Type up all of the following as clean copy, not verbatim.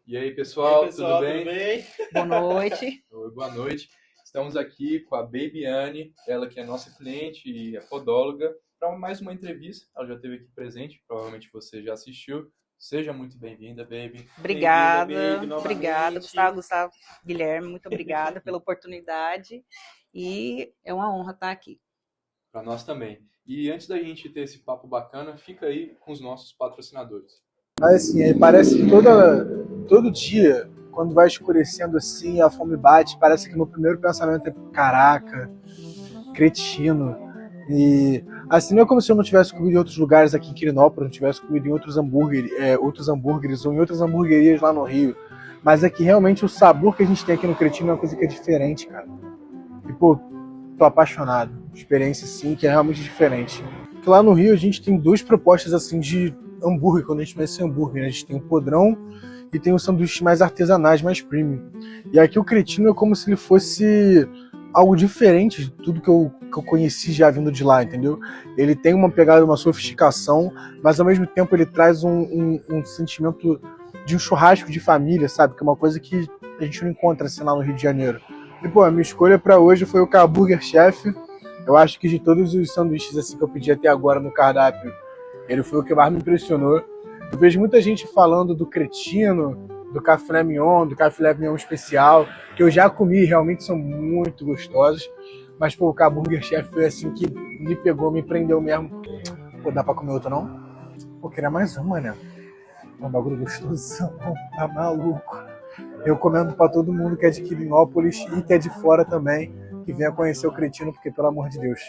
E aí, pessoal, tudo bem? Boa noite. Oi, boa noite. Estamos aqui com a Babyane, ela que é nossa cliente e é podóloga, para mais uma entrevista. Ela já esteve aqui presente, provavelmente você já assistiu. Seja muito bem-vinda, Baby. Obrigada, Bem-vinda, Baby, obrigada, novamente. Gustavo, Guilherme, muito obrigada pela oportunidade e é uma honra estar aqui. Para nós também. E antes da gente ter esse papo bacana, fica aí com os nossos patrocinadores. Mas assim, parece que todo dia, quando vai escurecendo assim, a fome bate, parece que meu primeiro pensamento é caraca, cretino. E assim, não é como se eu não tivesse comido em outros lugares aqui em Quirinópolis, não tivesse comido em outros hambúrgueres ou em outras hamburguerias lá no Rio. Mas é que realmente o sabor que a gente tem aqui no Cretino é uma coisa que é diferente, cara. E pô, tô apaixonado. Experiência sim, que é realmente diferente. Porque lá no Rio a gente tem duas propostas assim de hambúrguer, quando a gente pensa em hambúrguer, né? A gente tem o podrão e tem os sanduíches mais artesanais, mais premium. E aqui o Cretino é como se ele fosse algo diferente de tudo que eu conheci já vindo de lá, entendeu? Ele tem uma pegada, uma sofisticação, mas ao mesmo tempo ele traz um sentimento de um churrasco de família, sabe? Que é uma coisa que a gente não encontra assim lá no Rio de Janeiro. E pô, a minha escolha para hoje foi o K-Burger Chef. Eu acho que de todos os sanduíches assim que eu pedi até agora no cardápio, ele foi o que mais me impressionou. Eu vejo muita gente falando do Cretino, do Café Mignon, do Café Mignon especial, que eu já comi e realmente são muito gostosos. Mas pô, o K-Burger Chef foi assim que me pegou, me prendeu mesmo. Pô, dá pra comer outra não? Pô, queria mais uma, né? É um bagulho gostosão, tá maluco. Eu comendo pra todo mundo que é de Quirinópolis e que é de fora também, que venha conhecer o Cretino, porque pelo amor de Deus.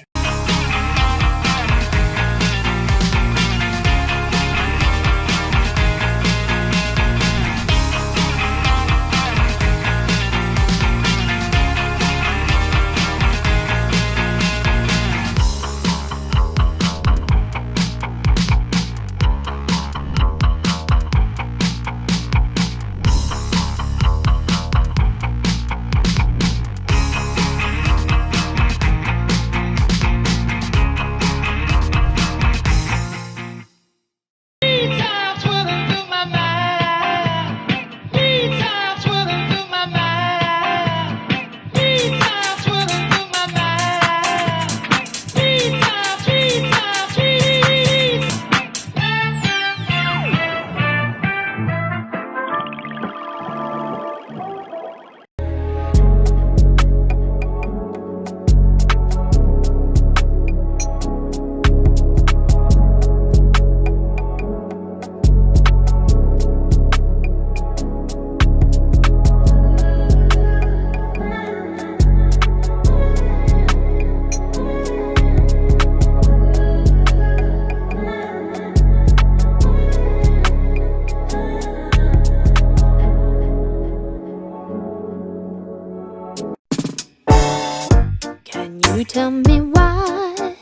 You tell me why?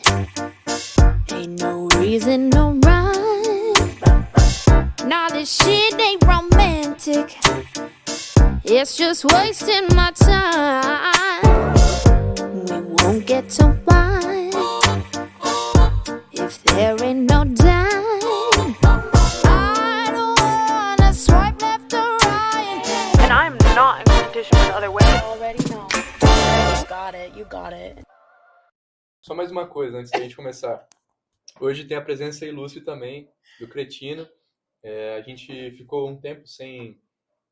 Ain't no reason, no rhyme. Nah, this shit ain't romantic. It's just wasting my time. We won't get to wine if there ain't no dime. I don't wanna swipe left or right. And I'm not in competition with other women. You already know. You got it, you got it. Só mais uma coisa antes da gente começar. Hoje tem a presença ilustre também do Cretino. A gente ficou um tempo sem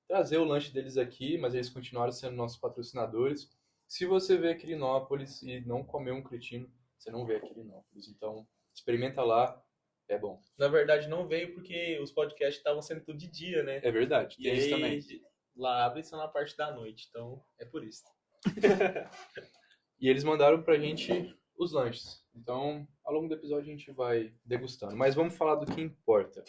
trazer o lanche deles aqui, mas eles continuaram sendo nossos patrocinadores. Se você vê Quirinópolis e não comer um Cretino, você não vê Quirinópolis. Então, experimenta lá, é bom. Na verdade, não veio porque os podcasts estavam sendo tudo de dia, né? É verdade, tem E isso aí, também. lá abre só na parte da noite, então é por isso. E eles mandaram pra gente os lanches. Então, ao longo do episódio a gente vai degustando. Mas vamos falar do que importa.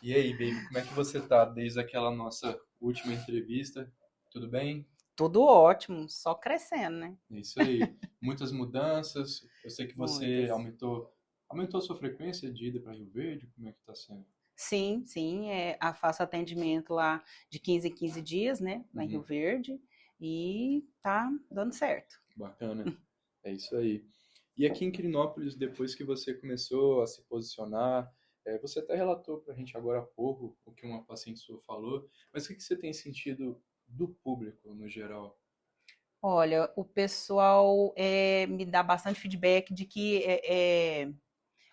E aí, baby, como é que você tá desde aquela nossa última entrevista? Tudo bem? Tudo ótimo, só crescendo, né? É isso aí. Muitas mudanças. Eu sei que você Muitas. aumentou a sua frequência de ida para Rio Verde. Como é que tá sendo? Sim, faço atendimento lá de 15 em 15 dias, né? Lá em Rio Verde. E tá dando certo. Bacana. É isso aí. E aqui em Quirinópolis, depois que você começou a se posicionar, Você até relatou para a gente agora há pouco o que uma paciente sua falou, mas o que você tem sentido do público no geral? Olha, o pessoal me dá bastante feedback de que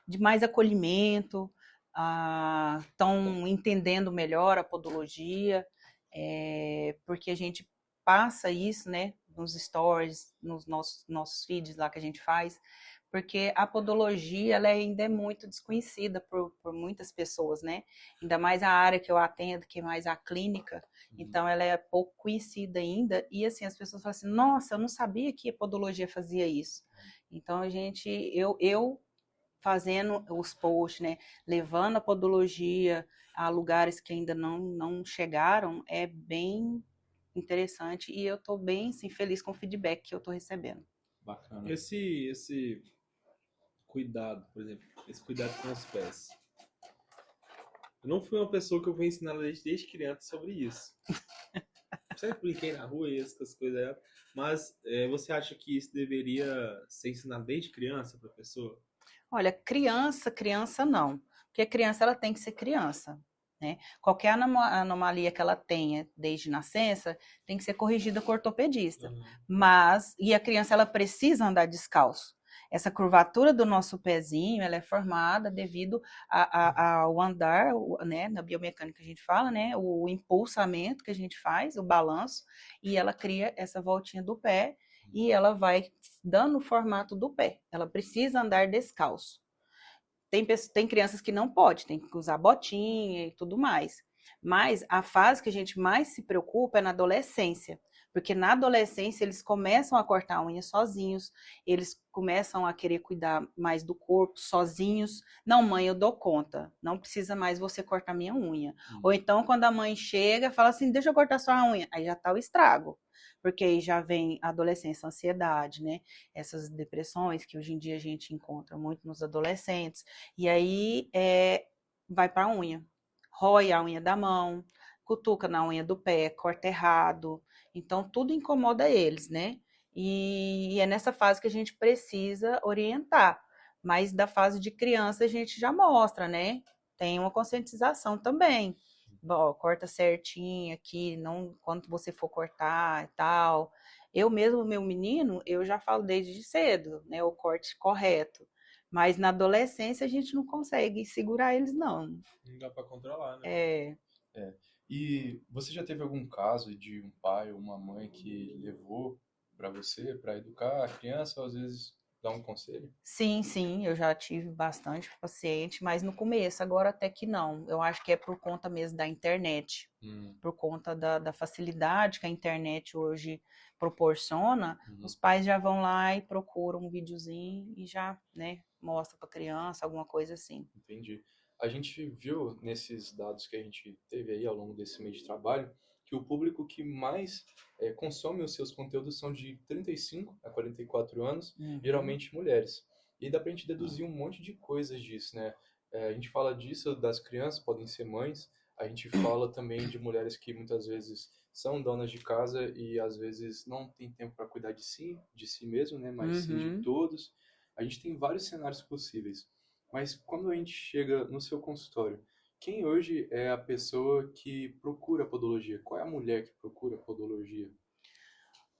de mais acolhimento, estão entendendo melhor a podologia, porque a gente passa isso, né, nos stories, nos nossos feeds lá que a gente faz, porque a podologia ela ainda é muito desconhecida por muitas pessoas, né? Ainda mais a área que eu atendo, que é mais a clínica, então ela é pouco conhecida ainda, e assim, as pessoas falam assim, nossa, eu não sabia que a podologia fazia isso. Então eu fazendo os posts, né, levando a podologia a lugares que ainda não chegaram, é bem interessante e eu estou bem assim, feliz com o feedback que eu estou recebendo. Bacana. Esse cuidado, por exemplo, esse cuidado com os pés. Eu não fui uma pessoa que eu fui ensinar desde criança sobre isso. Sempre brinquei na rua e essas coisas aí, mas você acha que isso deveria ser ensinado desde criança para a pessoa? Olha, criança não, porque a criança ela tem que ser criança, né? Qualquer anomalia que ela tenha desde nascença tem que ser corrigida com o ortopedista. E a criança ela precisa andar descalço. Essa curvatura do nosso pezinho, ela é formada devido ao andar, né, na biomecânica a gente fala, né, o impulsamento que a gente faz, o balanço, e ela cria essa voltinha do pé e ela vai dando o formato do pé. Ela precisa andar descalço. Tem crianças que não pode, tem que usar botinha e tudo mais. Mas a fase que a gente mais se preocupa é na adolescência, porque na adolescência eles começam a cortar a unha sozinhos, eles começam a querer cuidar mais do corpo sozinhos. Não, mãe, eu dou conta, não precisa mais você cortar minha unha. Ou então quando a mãe chega, fala assim, deixa eu cortar sua unha, aí já tá o estrago. Porque aí já vem a adolescência, a ansiedade, né? Essas depressões que hoje em dia a gente encontra muito nos adolescentes. E aí vai para a unha, rói a unha da mão, cutuca na unha do pé, corta errado. Então, tudo incomoda eles, né? E é nessa fase que a gente precisa orientar. Mas da fase de criança a gente já mostra, né? Tem uma conscientização também. Ó, corta certinho aqui, não quando você for cortar e tal. Eu mesmo, meu menino, eu já falo desde cedo, né? O corte correto. Mas na adolescência a gente não consegue segurar eles, não. Não dá para controlar, né? É. E você já teve algum caso de um pai ou uma mãe que levou para você para educar a criança ou às vezes dar um conselho? Sim, eu já tive bastante paciente, mas no começo, agora até que não. Eu acho que é por conta mesmo da internet, por conta da facilidade que a internet hoje proporciona, os pais já vão lá e procuram um videozinho e já, né, mostra para a criança, alguma coisa assim. Entendi. A gente viu nesses dados que a gente teve aí ao longo desse mês de trabalho que o público que mais consome os seus conteúdos são de 35 a 44 anos, geralmente mulheres. E dá pra gente deduzir um monte de coisas disso, né? A gente fala disso das crianças, podem ser mães, a gente fala também de mulheres que muitas vezes são donas de casa e às vezes não tem tempo para cuidar de si mesmo, né? Mas sim de todos. A gente tem vários cenários possíveis. Mas quando a gente chega no seu consultório, quem hoje é a pessoa que procura podologia? Qual é a mulher que procura podologia?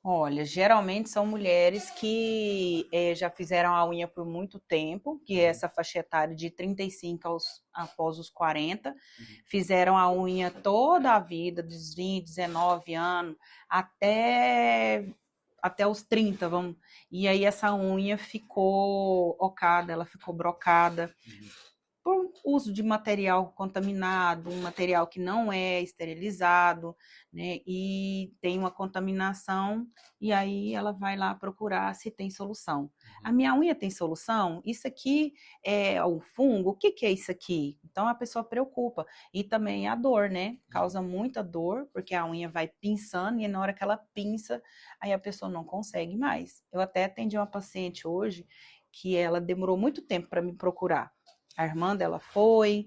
Olha, geralmente são mulheres que já fizeram a unha por muito tempo, que é essa faixa etária de 35 após os 40, fizeram a unha toda a vida, dos 20, 19 anos, até os 30, vamos. E aí essa unha ficou ocada, ela ficou brocada. Por uso de material contaminado, um material que não é esterilizado, né, e tem uma contaminação, e aí ela vai lá procurar se tem solução. A minha unha tem solução? Isso aqui é um fungo? O que é isso aqui? Então a pessoa preocupa. E também a dor, né? Causa muita dor, porque a unha vai pinçando, e na hora que ela pinça, aí a pessoa não consegue mais. Eu até atendi uma paciente hoje, que ela demorou muito tempo para me procurar. A irmã dela foi,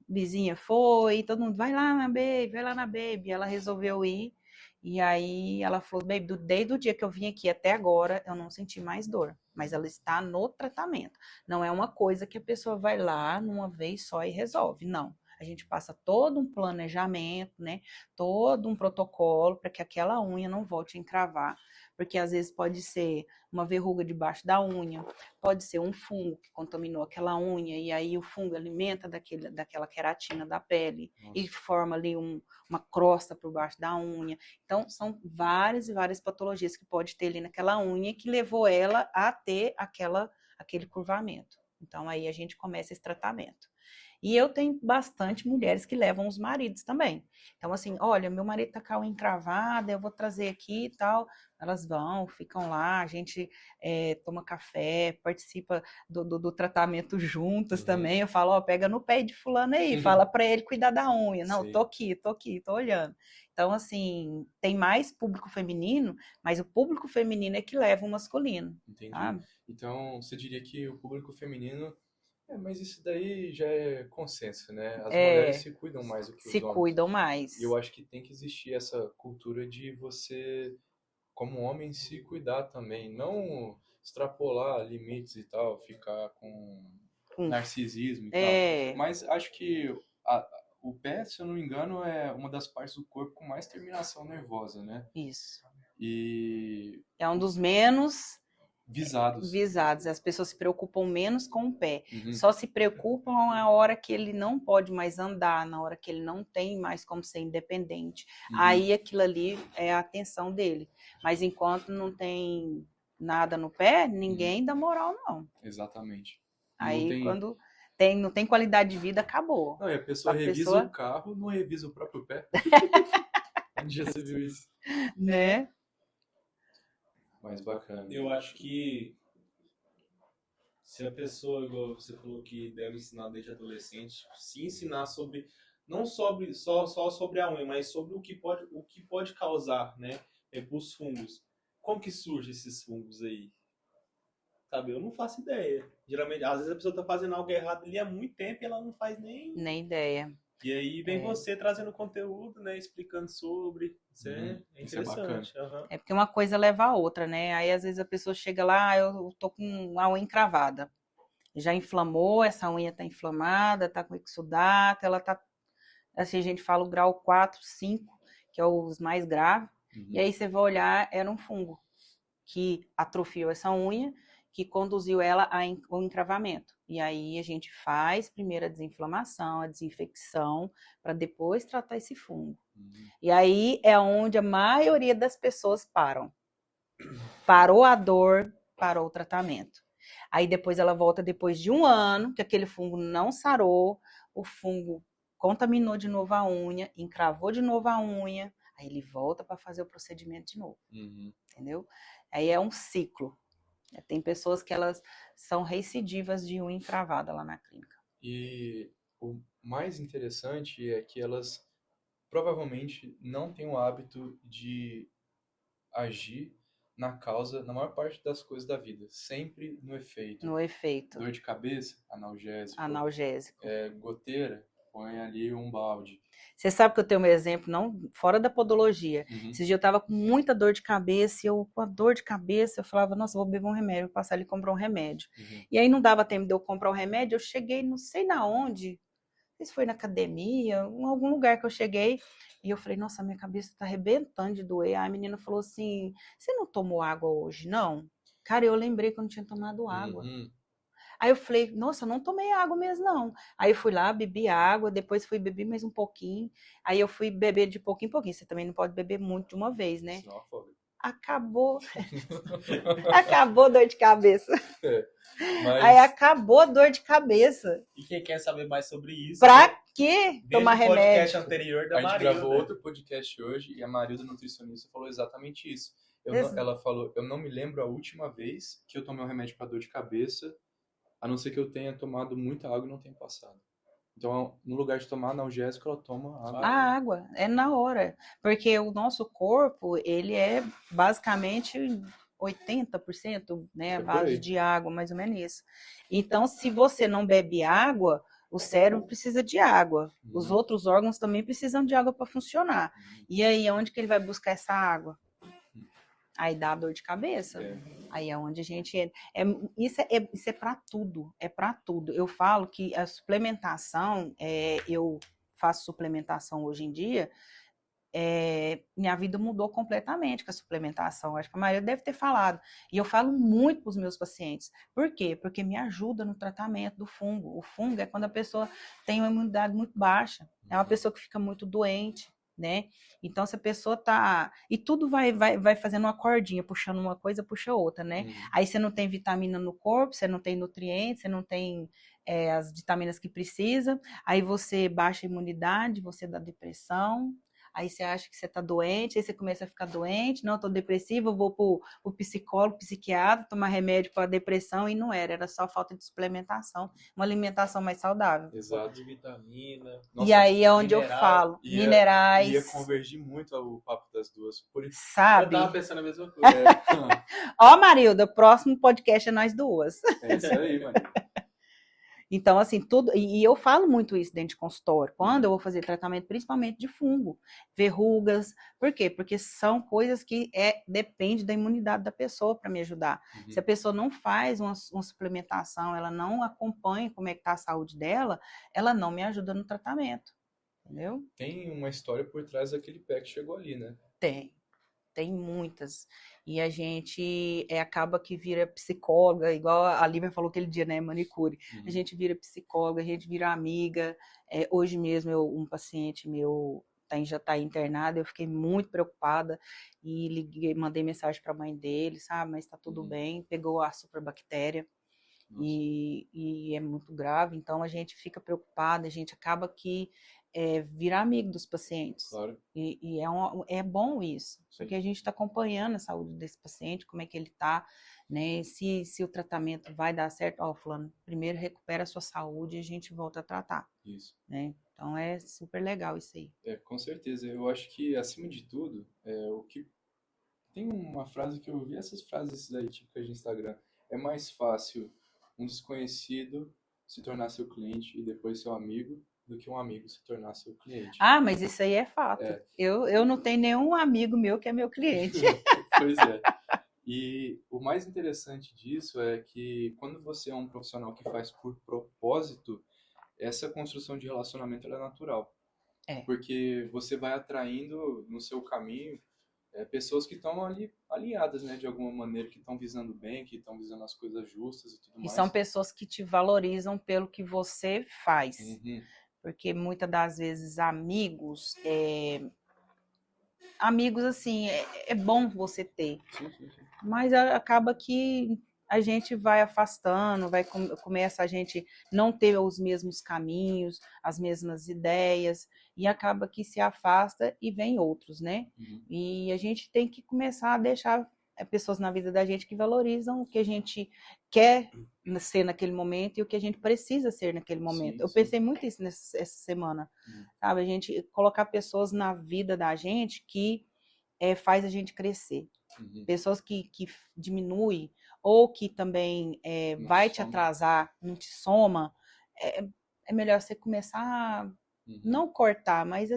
vizinha foi, todo mundo, vai lá na baby. Ela resolveu ir, e aí ela falou, baby, desde o dia que eu vim aqui até agora, eu não senti mais dor. mas ela está no tratamento. Não é uma coisa que a pessoa vai lá numa vez só e resolve, não. A gente passa todo um planejamento, né? Todo um protocolo para que aquela unha não volte a encravar. Porque às vezes pode ser uma verruga debaixo da unha, pode ser um fungo que contaminou aquela unha, e aí o fungo alimenta daquela queratina da pele e forma ali uma crosta por baixo da unha. Então, são várias e várias patologias que pode ter ali naquela unha que levou ela a ter aquele curvamento. Então, aí a gente começa esse tratamento. E eu tenho bastante mulheres que levam os maridos também. Então, assim, olha, meu marido tá com a unha encravada, eu vou trazer aqui e tal. Elas vão, ficam lá, a gente toma café, participa do tratamento juntas também. Eu falo, ó, pega no pé de fulano aí, fala pra ele cuidar da unha. Não, Sim. tô aqui, tô olhando. Então, assim, tem mais público feminino, mas o público feminino é que leva o masculino. Entendi. Sabe? Então, você diria que o público feminino... mas isso daí já é consenso, né? As É, mulheres se cuidam mais do que os se homens. cuidam mais. E eu acho que tem que existir essa cultura de você, como homem, se cuidar também. Não extrapolar limites e tal, ficar com narcisismo e tal. Mas acho que o pé, se eu não me engano, é uma das partes do corpo com mais terminação nervosa, né? Isso. E É um dos menos visados. As pessoas se preocupam menos com o pé. Uhum. Só se preocupam a hora que ele não pode mais andar, na hora que ele não tem mais como ser independente. Uhum. Aí aquilo ali é a atenção dele. Mas enquanto não tem nada no pé, ninguém dá moral, não. Exatamente. Aí quando não tem qualidade de vida, acabou. Não, e a pessoa revisa o carro, não revisa o próprio pé. Onde já se viu isso? Né? Mais bacana. Eu acho que se a pessoa, igual você falou que deve ensinar desde adolescente, se ensinar sobre, não sobre, só sobre a unha, mas sobre o que pode causar, né, para os fungos. Como que surgem esses fungos aí? Sabe, eu não faço ideia. Geralmente, às vezes a pessoa tá fazendo algo errado ali há muito tempo e ela não faz nem ideia. E aí vem você trazendo conteúdo, né, explicando sobre. Isso é interessante. Isso é bacana. É porque uma coisa leva a outra, né? Aí às vezes a pessoa chega lá, eu tô com a unha encravada. Já inflamou, essa unha tá inflamada, tá com exudato, ela tá, assim, a gente fala o grau 4, 5, que é os mais graves. E aí você vai olhar, era um fungo que atrofiou essa unha, que conduziu ela ao encravamento. E aí a gente faz primeiro a desinflamação, a desinfecção, para depois tratar esse fungo. E aí é onde a maioria das pessoas param. Parou a dor, parou o tratamento. Aí depois ela volta depois de 1 ano, que aquele fungo não sarou, o fungo contaminou de novo a unha, encravou de novo a unha, aí ele volta para fazer o procedimento de novo. Entendeu? Aí é um ciclo. Tem pessoas que elas são recidivas de unha encravada lá na clínica. E o mais interessante é que elas provavelmente não têm o hábito de agir na causa, na maior parte das coisas da vida. Sempre no efeito. No efeito. Dor de cabeça, analgésico. Goteira, põe ali um balde. Você sabe que eu tenho um exemplo, não fora da podologia. Esse dia eu tava com muita dor de cabeça, e eu com a dor de cabeça, eu falava, nossa, vou beber um remédio, vou passar ali e comprar um remédio. E aí não dava tempo de eu comprar o remédio, eu cheguei, não sei na onde, não sei se foi na academia, em algum lugar que eu cheguei, e eu falei, nossa, minha cabeça tá arrebentando de doer. Aí a menina falou assim, você não tomou água hoje, não? Cara, eu lembrei que eu não tinha tomado água. Aí eu falei, nossa, eu não tomei água mesmo, não. Aí eu fui lá, bebi água, depois fui beber mais um pouquinho. Aí eu fui beber de pouquinho em pouquinho. Você também não pode beber muito de uma vez, né? Senão afoga. Acabou. Acabou a dor de cabeça. Mas... Aí acabou a dor de cabeça. E quem quer saber mais sobre isso... Pra que tomar remédio? O podcast anterior da Marilda. A gente Marilda. gravou outro podcast hoje e a Marilda, nutricionista, falou exatamente isso. Ela falou, eu não me lembro a última vez que eu tomei um remédio para dor de cabeça, a não ser que eu tenha tomado muita água e não tenha passado. Então, no lugar de tomar analgésico, ela toma água. A água, é na hora. Porque o nosso corpo, ele é basicamente 80%, né, a base de água, mais ou menos isso. Então, se você não bebe água, o cérebro precisa de água. Os outros órgãos também precisam de água para funcionar. E aí, onde que ele vai buscar essa água? Aí dá dor de cabeça. É. Aí é onde a gente entra. Isso é para tudo, é para tudo. Eu falo que a suplementação, eu faço suplementação hoje em dia, minha vida mudou completamente com a suplementação. Acho que a maioria deve ter falado. E eu falo muito para os meus pacientes. Por quê? Porque me ajuda no tratamento do fungo. O fungo é quando a pessoa tem uma imunidade muito baixa. É uma pessoa que fica muito doente, né? Então, se a pessoa tá... E tudo vai fazendo uma cordinha, puxando uma coisa, puxa outra, né? Aí você não tem vitamina no corpo, você não tem nutrientes, você não tem as vitaminas que precisa. Aí você baixa a imunidade, você dá depressão. Aí você acha que você tá doente, aí você começa a ficar doente, não, tô depressiva, eu vou pro psicólogo, psiquiatra, tomar remédio para depressão, e não era só falta de suplementação, uma alimentação mais saudável. Exato. De vitamina. E aí é onde eu mineral, falo, Ia minerais, convergir muito o papo das duas. Por isso. Eu sabe? tava pensando a mesma coisa. Ó, Marilda, o próximo podcast é nós duas. É isso aí, mano. Então, assim, tudo. E eu falo muito isso dentro de consultório. Quando eu vou fazer tratamento, principalmente de fungo, verrugas. Por quê? Porque são coisas que depende da imunidade da pessoa para me ajudar. Se a pessoa não faz uma suplementação, ela não acompanha como é que tá a saúde dela, ela não me ajuda no tratamento. Entendeu? Tem uma história por trás daquele pé que chegou ali, né? Tem muitas. E a gente acaba que vira psicóloga, igual a Lívia falou aquele dia, né, manicure. A gente vira psicóloga, a gente vira amiga. Hoje mesmo, um paciente meu já está internado, eu fiquei muito preocupada e liguei, mandei mensagem para a mãe dele, sabe, mas está tudo bem, pegou a superbactéria e é muito grave, então a gente fica preocupada, a gente acaba que virar amigo dos pacientes. Claro. E é bom isso, porque a gente está acompanhando a saúde desse paciente, como é que ele está, né? Se o tratamento vai dar certo, ó, fulano, primeiro recupera a sua saúde e a gente volta a tratar. Isso. Né? Então é super legal isso aí. Com certeza. Eu acho que, acima de tudo, o que... Tem uma frase que eu ouvi, essas frases daí, típicas de Instagram. É mais fácil um desconhecido se tornar seu cliente e depois seu amigo do que um amigo se tornar seu cliente. Ah, mas isso aí é fato. Eu não tenho nenhum amigo meu que é meu cliente. Pois é. E o mais interessante disso é que quando você é um profissional que faz por propósito, essa construção de relacionamento ela é natural. Porque você vai atraindo no seu caminho pessoas que estão ali alinhadas, né, de alguma maneira, que estão visando bem, que estão visando as coisas justas e tudo mais. E são pessoas que te valorizam pelo que você faz. Porque muitas das vezes amigos, assim, é bom você ter. Sim. Mas acaba que a gente vai afastando, começa a gente não ter os mesmos caminhos, as mesmas ideias, e acaba que se afasta e vem outros, né? E a gente tem que começar a deixar pessoas na vida da gente que valorizam o que a gente quer ser naquele momento e o que a gente precisa ser naquele momento. Eu pensei muito isso essa semana, sabe? A gente colocar pessoas na vida da gente que faz a gente crescer. Pessoas que diminuem ou que também vai te atrasar, não te soma, é melhor você começar a não cortar, mas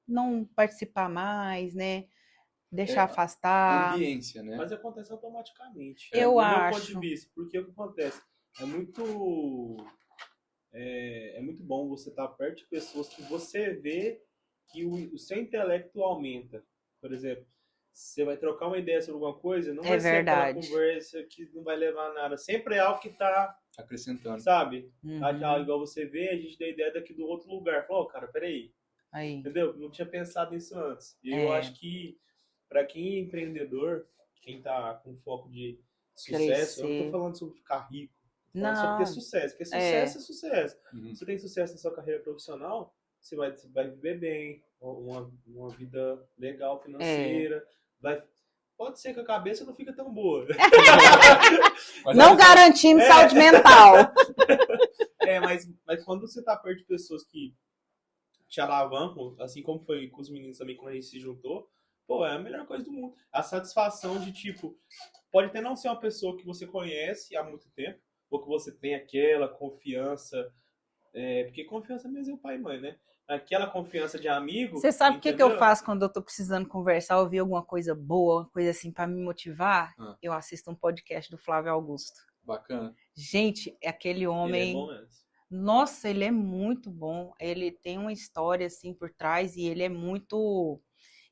não participar mais, né? Deixar afastar. Ambiência, né? Mas acontece automaticamente. Eu do acho. meu ponto de vista, porque o que acontece? É muito bom você estar perto de pessoas que você vê que o seu intelecto aumenta. Por exemplo, você vai trocar uma ideia sobre alguma coisa, não vai ser aquela conversa que não vai levar a nada. Sempre é algo que está acrescentando. Sabe? Igual você vê, a gente dá ideia daqui do outro lugar. Fala, cara, peraí. Aí. Entendeu? Não tinha pensado nisso antes. E eu acho que para quem é empreendedor, quem tá com foco de sucesso, eu não tô falando sobre ficar rico. Tô falando sobre ter sucesso. Porque sucesso é sucesso. Você tem sucesso na sua carreira profissional, você vai viver bem, uma vida legal, financeira. Pode ser que a cabeça não fica tão boa. Não garantimos saúde mental. Mas quando você tá perto de pessoas que te alavancam, assim como foi com os meninos também quando a gente se juntou, pô, é a melhor coisa do mundo. A satisfação de, tipo, pode até não ser uma pessoa que você conhece há muito tempo, ou que você tem aquela confiança Porque confiança mesmo é o pai e mãe, né? Aquela confiança de amigo. Você sabe o que eu entendeu? faço quando eu tô precisando conversar, ouvir alguma coisa boa, coisa assim pra me motivar? Ah. Eu assisto um podcast do Flávio Augusto. Bacana. Gente, é aquele Ele homem. é bom mesmo. Nossa, ele é muito bom. Ele tem uma história assim por trás e ele é muito.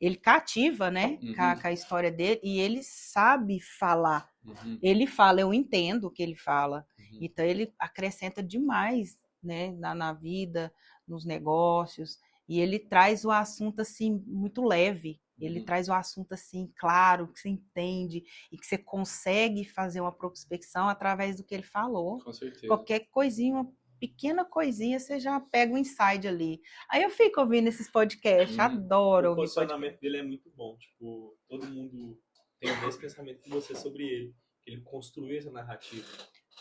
Ele cativa, né? Uhum. Com a história dele e ele sabe falar. Uhum. Ele fala, eu entendo o que ele fala. Uhum. Então ele acrescenta demais, né? Na vida, nos negócios. E ele traz o assunto assim muito leve. Ele Uhum. traz o assunto assim claro, que você entende e que você consegue fazer uma prospecção através do que ele falou. Com certeza. Qualquer coisinha, uma pequena coisinha, você já pega um inside ali. Aí eu fico ouvindo esses podcasts, Uhum. adoro O ouvir podcast. posicionamento dele é muito bom. Tipo, todo mundo tem o mesmo pensamento que você sobre ele. Ele construiu essa narrativa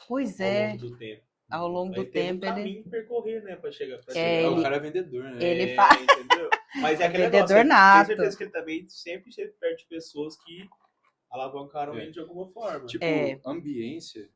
Pois ao é, longo do tempo. ao longo Aí do teve tempo um ele... caminho de percorrer, né? Pra chegar pra É, chegar É, lá. o cara é vendedor, né? ele faz- Entendeu? Mas é aquele Vendedor negócio, nato. tenho certeza que ele também sempre esteve perto de pessoas que alavancaram É. ele de alguma forma. Tipo, É. ambiência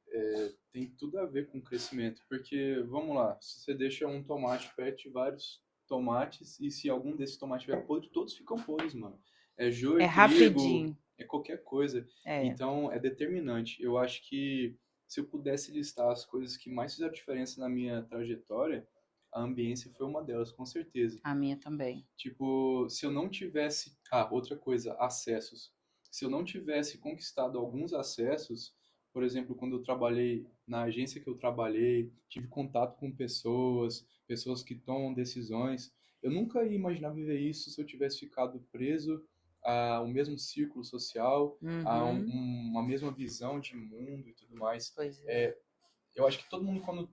tem tudo a ver com crescimento. Porque, vamos lá, se você deixa um tomate perto de vários tomates e se algum desses tomates tiver podre, todos ficam podres, mano. É joio, É trigo, rapidinho. é qualquer coisa. É. Então, é determinante. Eu acho que se eu pudesse listar as coisas que mais fizeram diferença na minha trajetória, a ambiência foi uma delas, com certeza. A minha também. Tipo, se eu não tivesse... Ah, outra coisa, acessos. Se eu não tivesse conquistado alguns acessos, por exemplo, quando eu trabalhei na agência que eu trabalhei, tive contato com pessoas que tomam decisões, eu nunca ia imaginar viver isso se eu tivesse ficado preso ao mesmo círculo social, a Uhum. uma mesma visão de mundo e tudo mais. Pois é. Eu acho que todo mundo, quando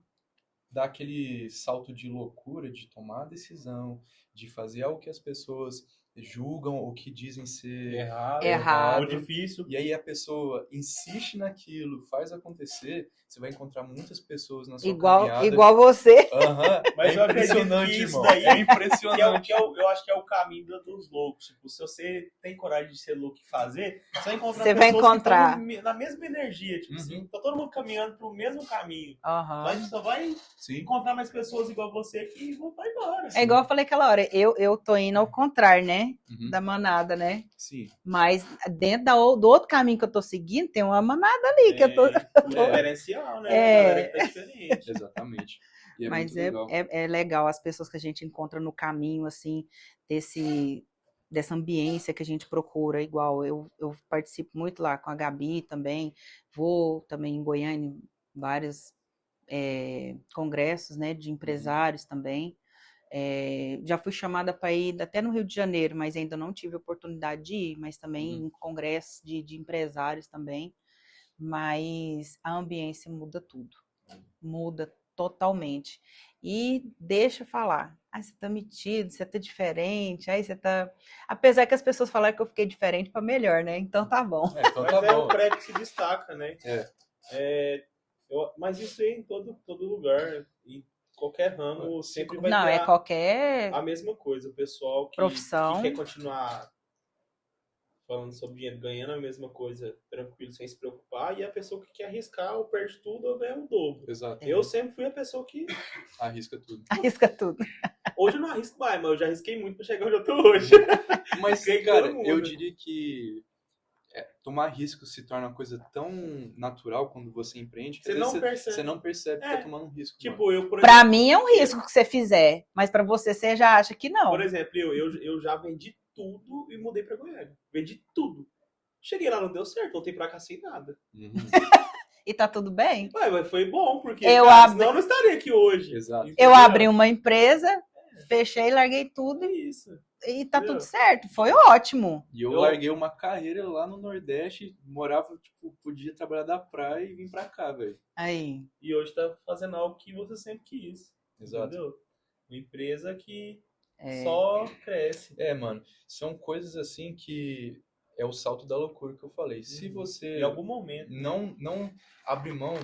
dá aquele salto de loucura, de tomar a decisão, de fazer algo que as pessoas julgam ou que dizem ser Errado. Ou difícil. e aí a pessoa insiste naquilo, faz acontecer, você vai encontrar muitas pessoas na sua caminhada. Igual você. Aham, Mas é eu acredito impressionante, que isso irmão. daí É impressionante. eu acho que é o caminho dos loucos. Tipo, se você tem coragem de ser louco e fazer, você vai encontrar Você vai pessoas que encontrar. estão na mesma energia. Tipo Uhum. assim, tá todo mundo caminhando pro mesmo caminho. Aham. Mas só vai Sim. encontrar mais pessoas igual você que vão embora. É igual eu falei aquela hora, eu tô indo ao contrário, né? Uhum. Da manada, né? Sim. Mas dentro do outro caminho que eu tô seguindo, tem uma manada ali que eu tô. O diferencial, né? É. A galera que tá diferente. Exatamente. E é Mas muito legal. é legal as pessoas que a gente encontra no caminho, assim, dessa ambiência que a gente procura. Igual eu participo muito lá com a Gabi também, vou também em Goiânia, em vários congressos, né, de empresários também. Já fui chamada para ir até no Rio de Janeiro, mas ainda não tive oportunidade de ir, mas também em congressos de empresários também. Mas a ambiência muda tudo, muda totalmente. E deixa eu falar, você tá metido, você tá diferente, aí você tá... Apesar que as pessoas falaram que eu fiquei diferente para melhor, né? Então tá bom. Então Mas tá é bom. o prédio que se destaca, né? É. Mas isso aí em todo lugar, em qualquer ramo, sempre vai Não, ter qualquer a mesma coisa. O pessoal que profissão. quer continuar falando sobre dinheiro, ganhando a mesma coisa, tranquilo, sem se preocupar, e a pessoa que quer arriscar, ou perde tudo, ou ganha o dobro. Exato. Eu sempre fui a pessoa que... Arrisca tudo. Arrisca tudo. Hoje eu não arrisco mais, mas eu já arrisquei muito pra chegar onde eu tô hoje. Mas, Ganhei cara, todo mundo. eu diria que tomar risco se torna uma coisa tão natural quando você empreende que Você às não vezes percebe. você não percebe que É. tá tomando um risco. mano. Tipo, eu, por Pra mim é um risco que você fizer, mas pra você já acha que não. Por exemplo, eu já vendi tudo e mudei pra Goiânia. Vendi tudo. Cheguei lá, não deu certo, voltei pra cá sem nada. Uhum. E tá tudo bem. Mas foi bom, porque senão eu não estaria aqui hoje. Exato. Eu Entendeu? abri uma empresa, fechei, larguei tudo É isso. e tá Entendeu? tudo certo. Foi ótimo. E eu Eu- larguei uma carreira lá no Nordeste, morava, tipo, podia trabalhar da praia e vim pra cá, velho. Aí. E hoje tá fazendo algo que você sempre quis. Exato. Entendeu? Uma empresa que É. só cresce. Mano, são coisas assim que é o salto da loucura que eu falei. Se você Em algum momento. não abre mão,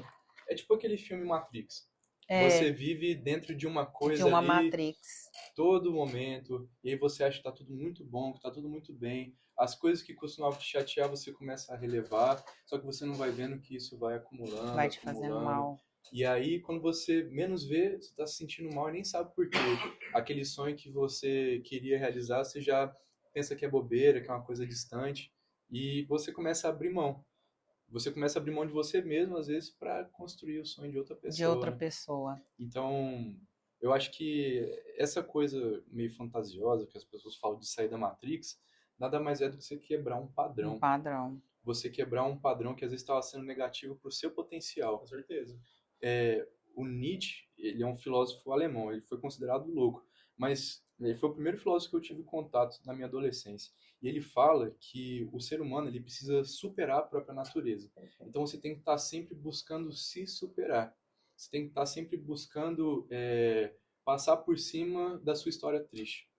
é tipo aquele filme Matrix. É, Você vive dentro de uma coisa de uma ali Matrix. todo momento, e aí você acha que tá tudo muito bom, que tá tudo muito bem. As coisas que costumavam te chatear, você começa a relevar, só que você não vai vendo que isso vai acumulando, Vai te fazendo acumulando. mal. E aí, quando você menos vê, você está se sentindo mal e nem sabe por quê. Aquele sonho que você queria realizar, você já pensa que é bobeira, que é uma coisa distante, e você começa a abrir mão. Você começa a abrir mão de você mesmo, às vezes, para construir o sonho de outra pessoa. De outra né? pessoa. Então, eu acho que essa coisa meio fantasiosa que as pessoas falam de sair da Matrix, nada mais é do que você quebrar um padrão. Um padrão. Você quebrar um padrão que às vezes estava sendo negativo para o seu potencial. Com certeza. O Nietzsche, ele é um filósofo alemão, ele foi considerado louco, mas ele foi o primeiro filósofo que eu tive contato na minha adolescência. E ele fala que o ser humano ele precisa superar a própria natureza. Então você tem que estar sempre buscando se superar. Você tem que estar sempre buscando passar por cima da sua história triste.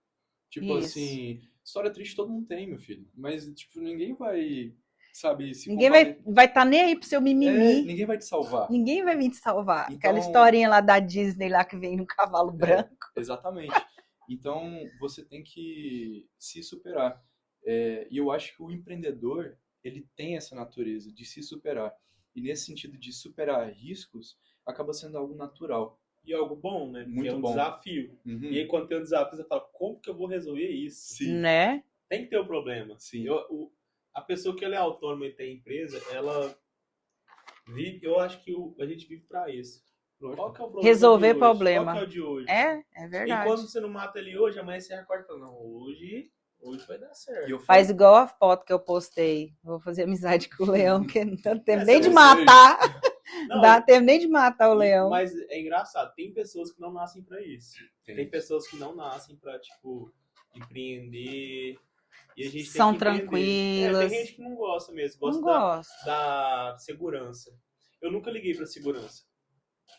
Tipo Isso. assim, história triste todo mundo tem, meu filho. Mas, tipo, ninguém vai, sabe, se Ninguém comparar. vai estar nem aí pro seu mimimi. Ninguém vai te salvar. Ninguém vai vir te salvar. Então- Aquela historinha lá da Disney lá que vem no cavalo branco. Exatamente. Então, você tem que se superar. E eu acho que o empreendedor, ele tem essa natureza de se superar. E nesse sentido de superar riscos, acaba sendo algo natural. E é algo bom, né? Porque Muito é um bom. desafio. Uhum. E aí, quando tem um desafio, você fala, como que eu vou resolver isso? Sim. Né? Tem que ter um problema. Sim. A pessoa que ela é autônoma e tem empresa, ela vive... Eu acho que a gente vive pra isso. Qual que é o problema Resolver de hoje? problema. Qual que é o de hoje? É E verdade. quando você não mata ele hoje, amanhã você acorda e fala, não, hoje vai dar certo. E eu Faz falo, igual a foto que eu postei. Vou fazer amizade com o leão, que não tem tempo nem de você- matar. Não, Dá tempo nem de matar o leão. Mas é engraçado, tem pessoas que não nascem pra isso. Tem. Tem pessoas que não nascem pra, tipo, empreender. E a gente São tem que empreender. tranquilas. Tem gente que não gosta mesmo, Não gosta gosto. da segurança. Eu nunca liguei pra segurança.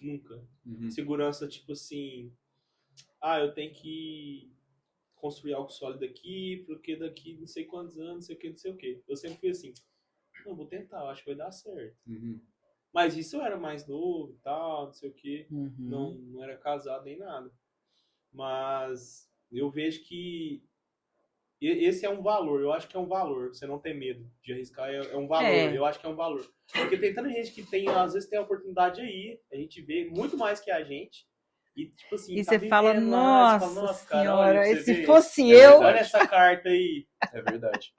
Nunca. Uhum. Segurança, tipo assim, eu tenho que construir algo sólido aqui, porque daqui não sei quantos anos, não sei o que, não sei o que. Eu sempre fui assim, não, vou tentar, eu acho que vai dar certo. Uhum. Mas isso eu era mais novo e tal, não sei o que. Uhum. Não era casado nem nada. Mas eu vejo que esse é um valor, eu acho que é um valor. Você não ter medo de arriscar é um valor, É. eu acho que é um valor. Porque tem tanta gente que tem, às vezes tem a oportunidade aí, a gente vê muito mais que a gente. E tipo assim, E tá você fala, vivendo lá, você nossa cara, olha senhora, pra e você se ver. fosse É eu, verdade. Olha essa carta aí. É verdade.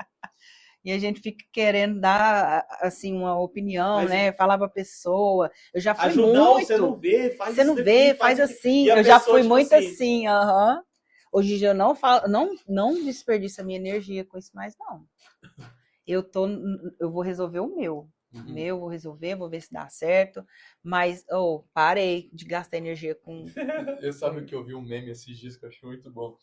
e a gente fica querendo dar, assim, uma opinião, Mas- né? Falar pra pessoa. Eu já fui Ajudar, muito. você não vê, faz Você não isso vê, daqui, faz isso aqui. assim. E a Eu já pessoa, fui tipo muito assim, assim, aham. Hoje em dia eu não falo, não desperdiço a minha energia com isso mais, não. Eu vou resolver o meu. Uhum. Meu, vou resolver, vou ver se dá certo. Mas, parei de gastar energia com. Eu sabe que eu vi um meme esses dias que eu achei muito bom.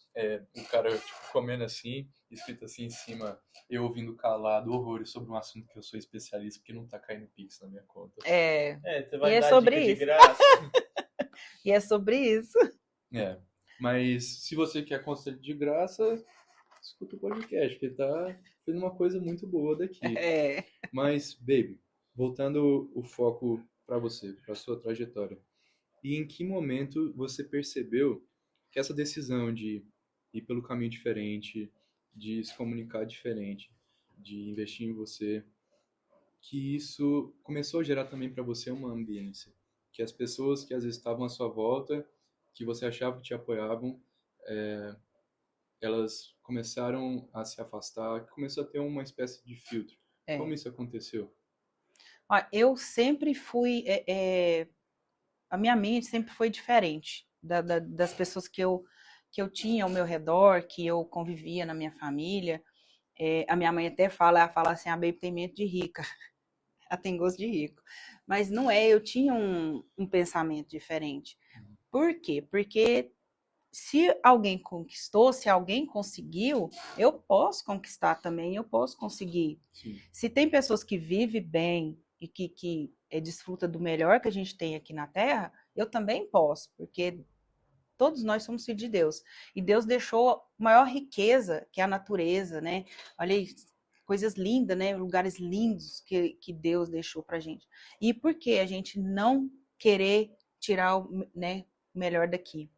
O cara tipo, comendo assim, escrito assim em cima, eu ouvindo calado horrores sobre um assunto que eu sou especialista, porque não tá caindo Pix na minha conta. você vai E é dar sobre dica isso. de graça. E é sobre isso. Mas se você quer conselho de graça, escuta o podcast, porque tá fazendo uma coisa muito boa daqui. Mas, baby, voltando o foco para você, para sua trajetória. E em que momento você percebeu que essa decisão de ir pelo caminho diferente, de se comunicar diferente, de investir em você, que isso começou a gerar também para você uma ambiência? Que as pessoas que às vezes estavam à sua volta, que você achava que te apoiavam, elas começaram a se afastar, começou a ter uma espécie de filtro. Como isso aconteceu? Ó, eu sempre fui. A minha mente sempre foi diferente das pessoas que eu tinha ao meu redor, que eu convivia na minha família. A minha mãe até ela fala assim: a Baby tem mente de rica, ela tem gosto de rico. Mas não é, eu tinha um pensamento diferente. Por quê? Porque se alguém conquistou, se alguém conseguiu, eu posso conquistar também, eu posso conseguir. Sim. Se tem pessoas que vivem bem e que desfruta do melhor que a gente tem aqui na Terra, eu também posso, porque todos nós somos filhos de Deus. E Deus deixou a maior riqueza, que é a natureza, né? Olha aí, coisas lindas, né? Lugares lindos que Deus deixou pra gente. E por que a gente não querer tirar o melhor daqui?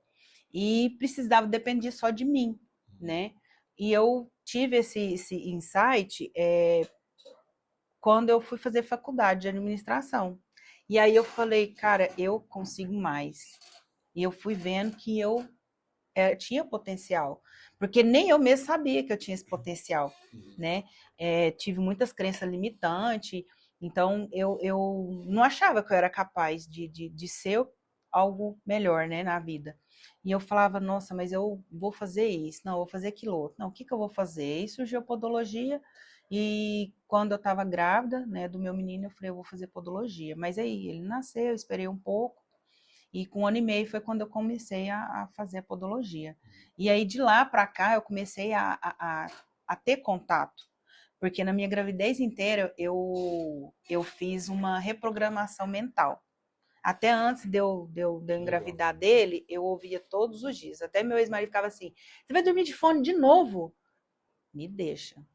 E precisava depender só de mim, né? E eu tive esse insight quando eu fui fazer faculdade de administração. E aí eu falei, cara, eu consigo mais. E eu fui vendo que eu tinha potencial, porque nem eu mesmo sabia que eu tinha esse potencial, né? Tive muitas crenças limitantes, então eu não achava que eu era capaz de ser algo melhor, né, na vida. E eu falava, nossa, mas eu vou fazer isso, não, eu vou fazer aquilo outro, não, o que que eu vou fazer? E surgiu a podologia, e quando eu estava grávida, né, do meu menino, eu falei, eu vou fazer podologia. Mas aí ele nasceu, eu esperei um pouco, e com 1 ano e meio foi quando eu comecei a fazer a podologia. E aí de lá para cá eu comecei a ter contato. Porque na minha gravidez inteira eu fiz uma reprogramação mental. Até antes de eu engravidar dele, eu ouvia todos os dias. Até meu ex-marido ficava assim: você vai dormir de fone de novo? Me deixa.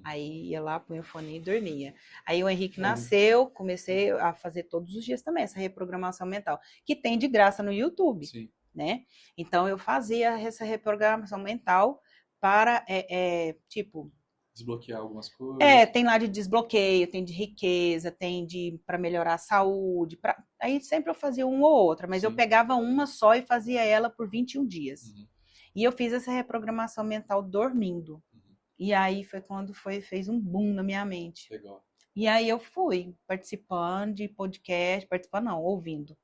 Aí ia lá, punha o fone e dormia. Aí o Henrique nasceu, comecei a fazer todos os dias também essa reprogramação mental, que tem de graça no YouTube, Sim. né? Então eu fazia essa reprogramação mental para, tipo, Desbloquear algumas coisas. tem lá de desbloqueio, tem de riqueza, tem de para melhorar a saúde, aí sempre eu fazia uma ou outra, mas eu Sim. pegava uma só e fazia ela por 21 dias. Uhum. E eu fiz essa reprogramação mental dormindo. E aí foi quando fez um boom na minha mente. Legal. E aí eu fui participando de podcast, participando não, ouvindo.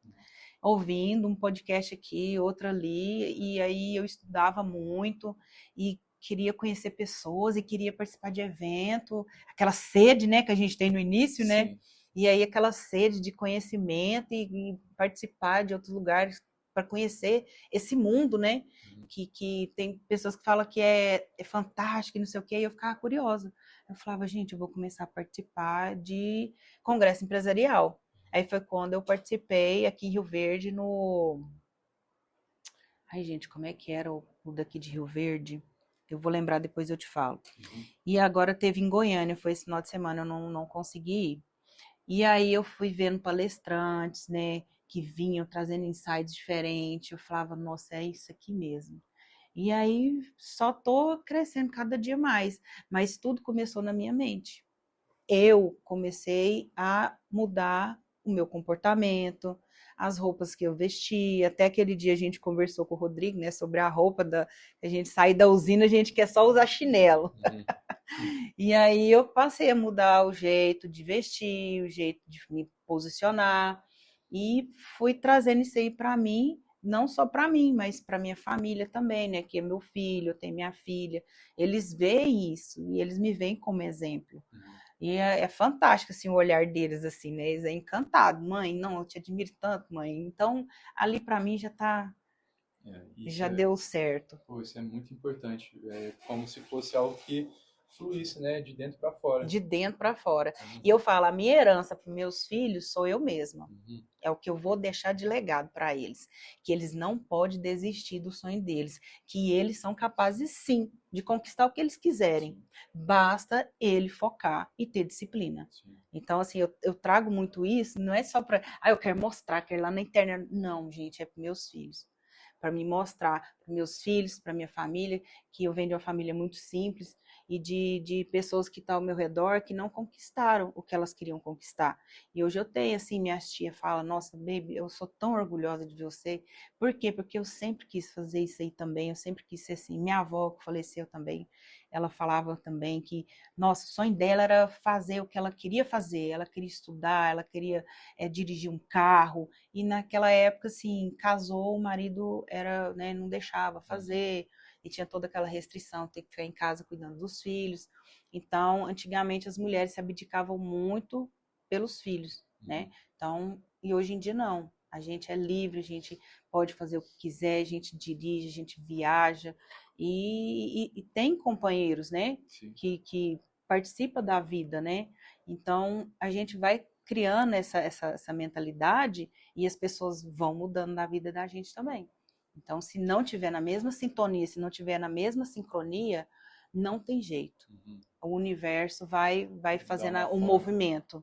Ouvindo um podcast aqui, outro ali, e aí eu estudava muito e queria conhecer pessoas e queria participar de evento, aquela sede, né, que a gente tem no início, né? Sim. E aí aquela sede de conhecimento e participar de outros lugares para conhecer esse mundo, né? Que tem pessoas que falam que é fantástico e não sei o quê, e eu ficava curiosa. Eu falava, gente, eu vou começar a participar de congresso empresarial. Aí foi quando eu participei aqui em Rio Verde no... Ai, gente, como é que era o daqui de Rio Verde? Eu vou lembrar, depois eu te falo. E agora teve em Goiânia, foi esse final de semana, eu não consegui ir. E aí eu fui vendo palestrantes, né, que vinham trazendo insights diferentes. Eu falava, nossa, é isso aqui mesmo. E aí só tô crescendo cada dia mais. Mas tudo começou na minha mente. Eu comecei a mudar o meu comportamento, as roupas que eu vestia. Até aquele dia a gente conversou com o Rodrigo, né, sobre a roupa a gente sair da usina, a gente quer só usar chinelo. E aí eu passei a mudar o jeito de vestir, o jeito de me posicionar e fui trazendo isso aí para mim, não só para mim, mas para minha família também, né, que é meu filho, eu tenho minha filha. Eles veem isso e eles me veem como exemplo. E é fantástico, assim, o olhar deles, assim, né? Eles é encantado. Mãe, não, eu te admiro tanto, mãe. Então, ali para mim já deu certo. Pô, isso é muito importante. É como se fosse algo que fluísse, né, de dentro para fora. De dentro para fora. E eu falo, a minha herança para meus filhos sou eu mesma. É o que eu vou deixar de legado para eles. Que eles não podem desistir do sonho deles. Que eles são capazes, sim, de conquistar o que eles quiserem. Basta ele focar e ter disciplina. Sim. Então, assim, eu trago muito isso, não é só para... eu quero mostrar, quero ir lá na internet. Não, gente, é para meus filhos. Para me mostrar para meus filhos, para minha família, que eu venho de uma família muito simples e de pessoas que estão ao meu redor que não conquistaram o que elas queriam conquistar. E hoje eu tenho, assim, minha tia fala, nossa, baby, eu sou tão orgulhosa de você. Por quê? Porque eu sempre quis fazer isso aí também, eu sempre quis ser assim. Minha avó, que faleceu também, ela falava também que, nossa, o sonho dela era fazer o que ela queria estudar, ela queria dirigir um carro, e naquela época, assim, casou, o marido era, né, não deixava fazer, e tinha toda aquela restrição, ter que ficar em casa cuidando dos filhos. Então, antigamente as mulheres se abdicavam muito pelos filhos, né? Então, e hoje em dia não. A gente é livre, a gente pode fazer o que quiser, a gente dirige, a gente viaja e tem companheiros, né? Que participa da vida, né? Então, a gente vai criando essa mentalidade e as pessoas vão mudando na vida da gente também. Então, se não tiver na mesma sintonia, se não tiver na mesma sincronia, não tem jeito. O universo vai fazendo um movimento.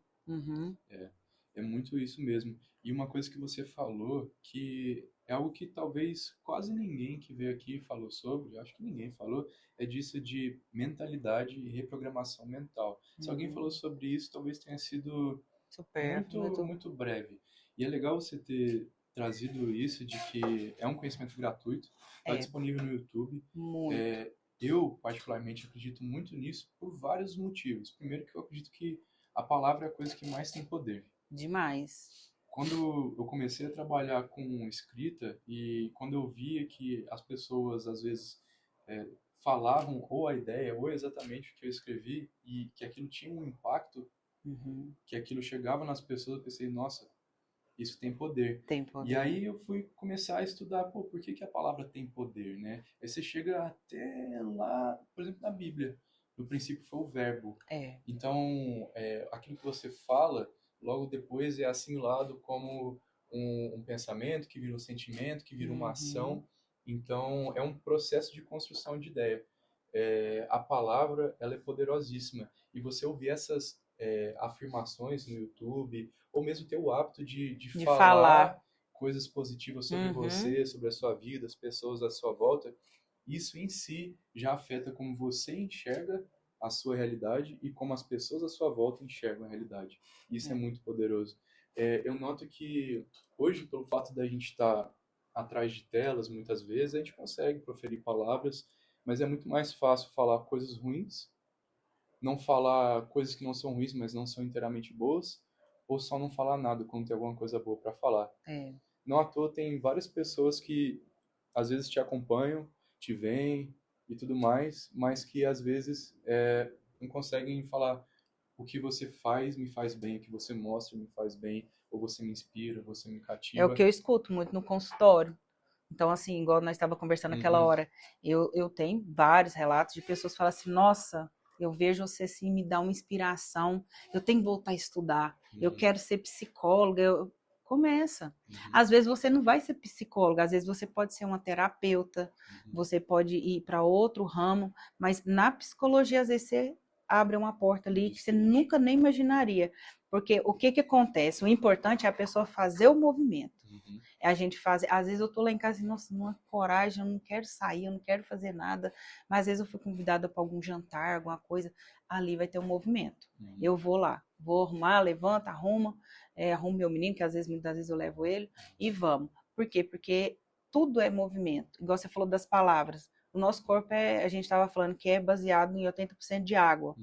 É muito isso mesmo. E uma coisa que você falou, que é algo que talvez quase ninguém que veio aqui falou sobre, acho que ninguém falou, é disso de mentalidade e reprogramação mental. Se alguém falou sobre isso, talvez tenha sido Super, muito. muito breve. E é legal você ter trazido isso de que é um conhecimento gratuito, está É. disponível no YouTube. Muito. Eu, particularmente, acredito muito nisso por vários motivos. Primeiro que eu acredito que a palavra é a coisa que mais tem poder. Demais. Quando eu comecei a trabalhar com escrita e quando eu via que as pessoas, às vezes, falavam ou a ideia ou exatamente o que eu escrevi e que aquilo tinha um impacto, Uhum. que aquilo chegava nas pessoas, eu pensei, nossa, isso tem poder. Tem poder. E aí eu fui começar a estudar, pô, por que que a palavra tem poder, né? Aí você chega até lá, por exemplo, na Bíblia. No princípio foi o verbo. É. Então, aquilo que você fala, logo depois é assimilado como um pensamento, que vira um sentimento, que vira uma ação. Então, é um processo de construção de ideia. A palavra, ela é poderosíssima. E você ouvir essas afirmações no YouTube, ou mesmo ter o hábito de falar coisas positivas sobre você, sobre a sua vida, as pessoas à sua volta, isso em si já afeta como você enxerga a sua realidade e como as pessoas à sua volta enxergam a realidade. Isso é muito poderoso. Eu noto que hoje, pelo fato da gente estar atrás de telas, muitas vezes, a gente consegue proferir palavras, mas é muito mais fácil falar coisas ruins, não falar coisas que não são ruins, mas não são inteiramente boas, ou só não falar nada quando tem alguma coisa boa para falar. É. Não à toa tem várias pessoas que às vezes te acompanham, te veem e tudo mais, mas que às vezes não conseguem falar o que você faz me faz bem, o que você mostra me faz bem, ou você me inspira, você me cativa. É o que eu escuto muito no consultório. Então, assim, igual nós estávamos conversando naquela hora, eu tenho vários relatos de pessoas que falam assim, nossa, eu vejo você assim, me dá uma inspiração, eu tenho que voltar a estudar, eu quero ser psicóloga, começa. Às vezes você não vai ser psicóloga, às vezes você pode ser uma terapeuta, você pode ir para outro ramo, mas na psicologia, às vezes você abre uma porta ali que você nunca nem imaginaria. Porque o que acontece? O importante é a pessoa fazer o movimento. A gente faz, às vezes eu tô lá em casa e, nossa, numa coragem, eu não quero sair, eu não quero fazer nada, mas às vezes eu fui convidada para algum jantar, alguma coisa, ali vai ter um movimento. Eu vou lá, vou arrumar, levanta, arrumo meu menino, que às vezes, muitas vezes eu levo ele, e vamos. Por quê? Porque tudo é movimento. Igual você falou das palavras. O nosso corpo a gente estava falando que é baseado em 80% de água.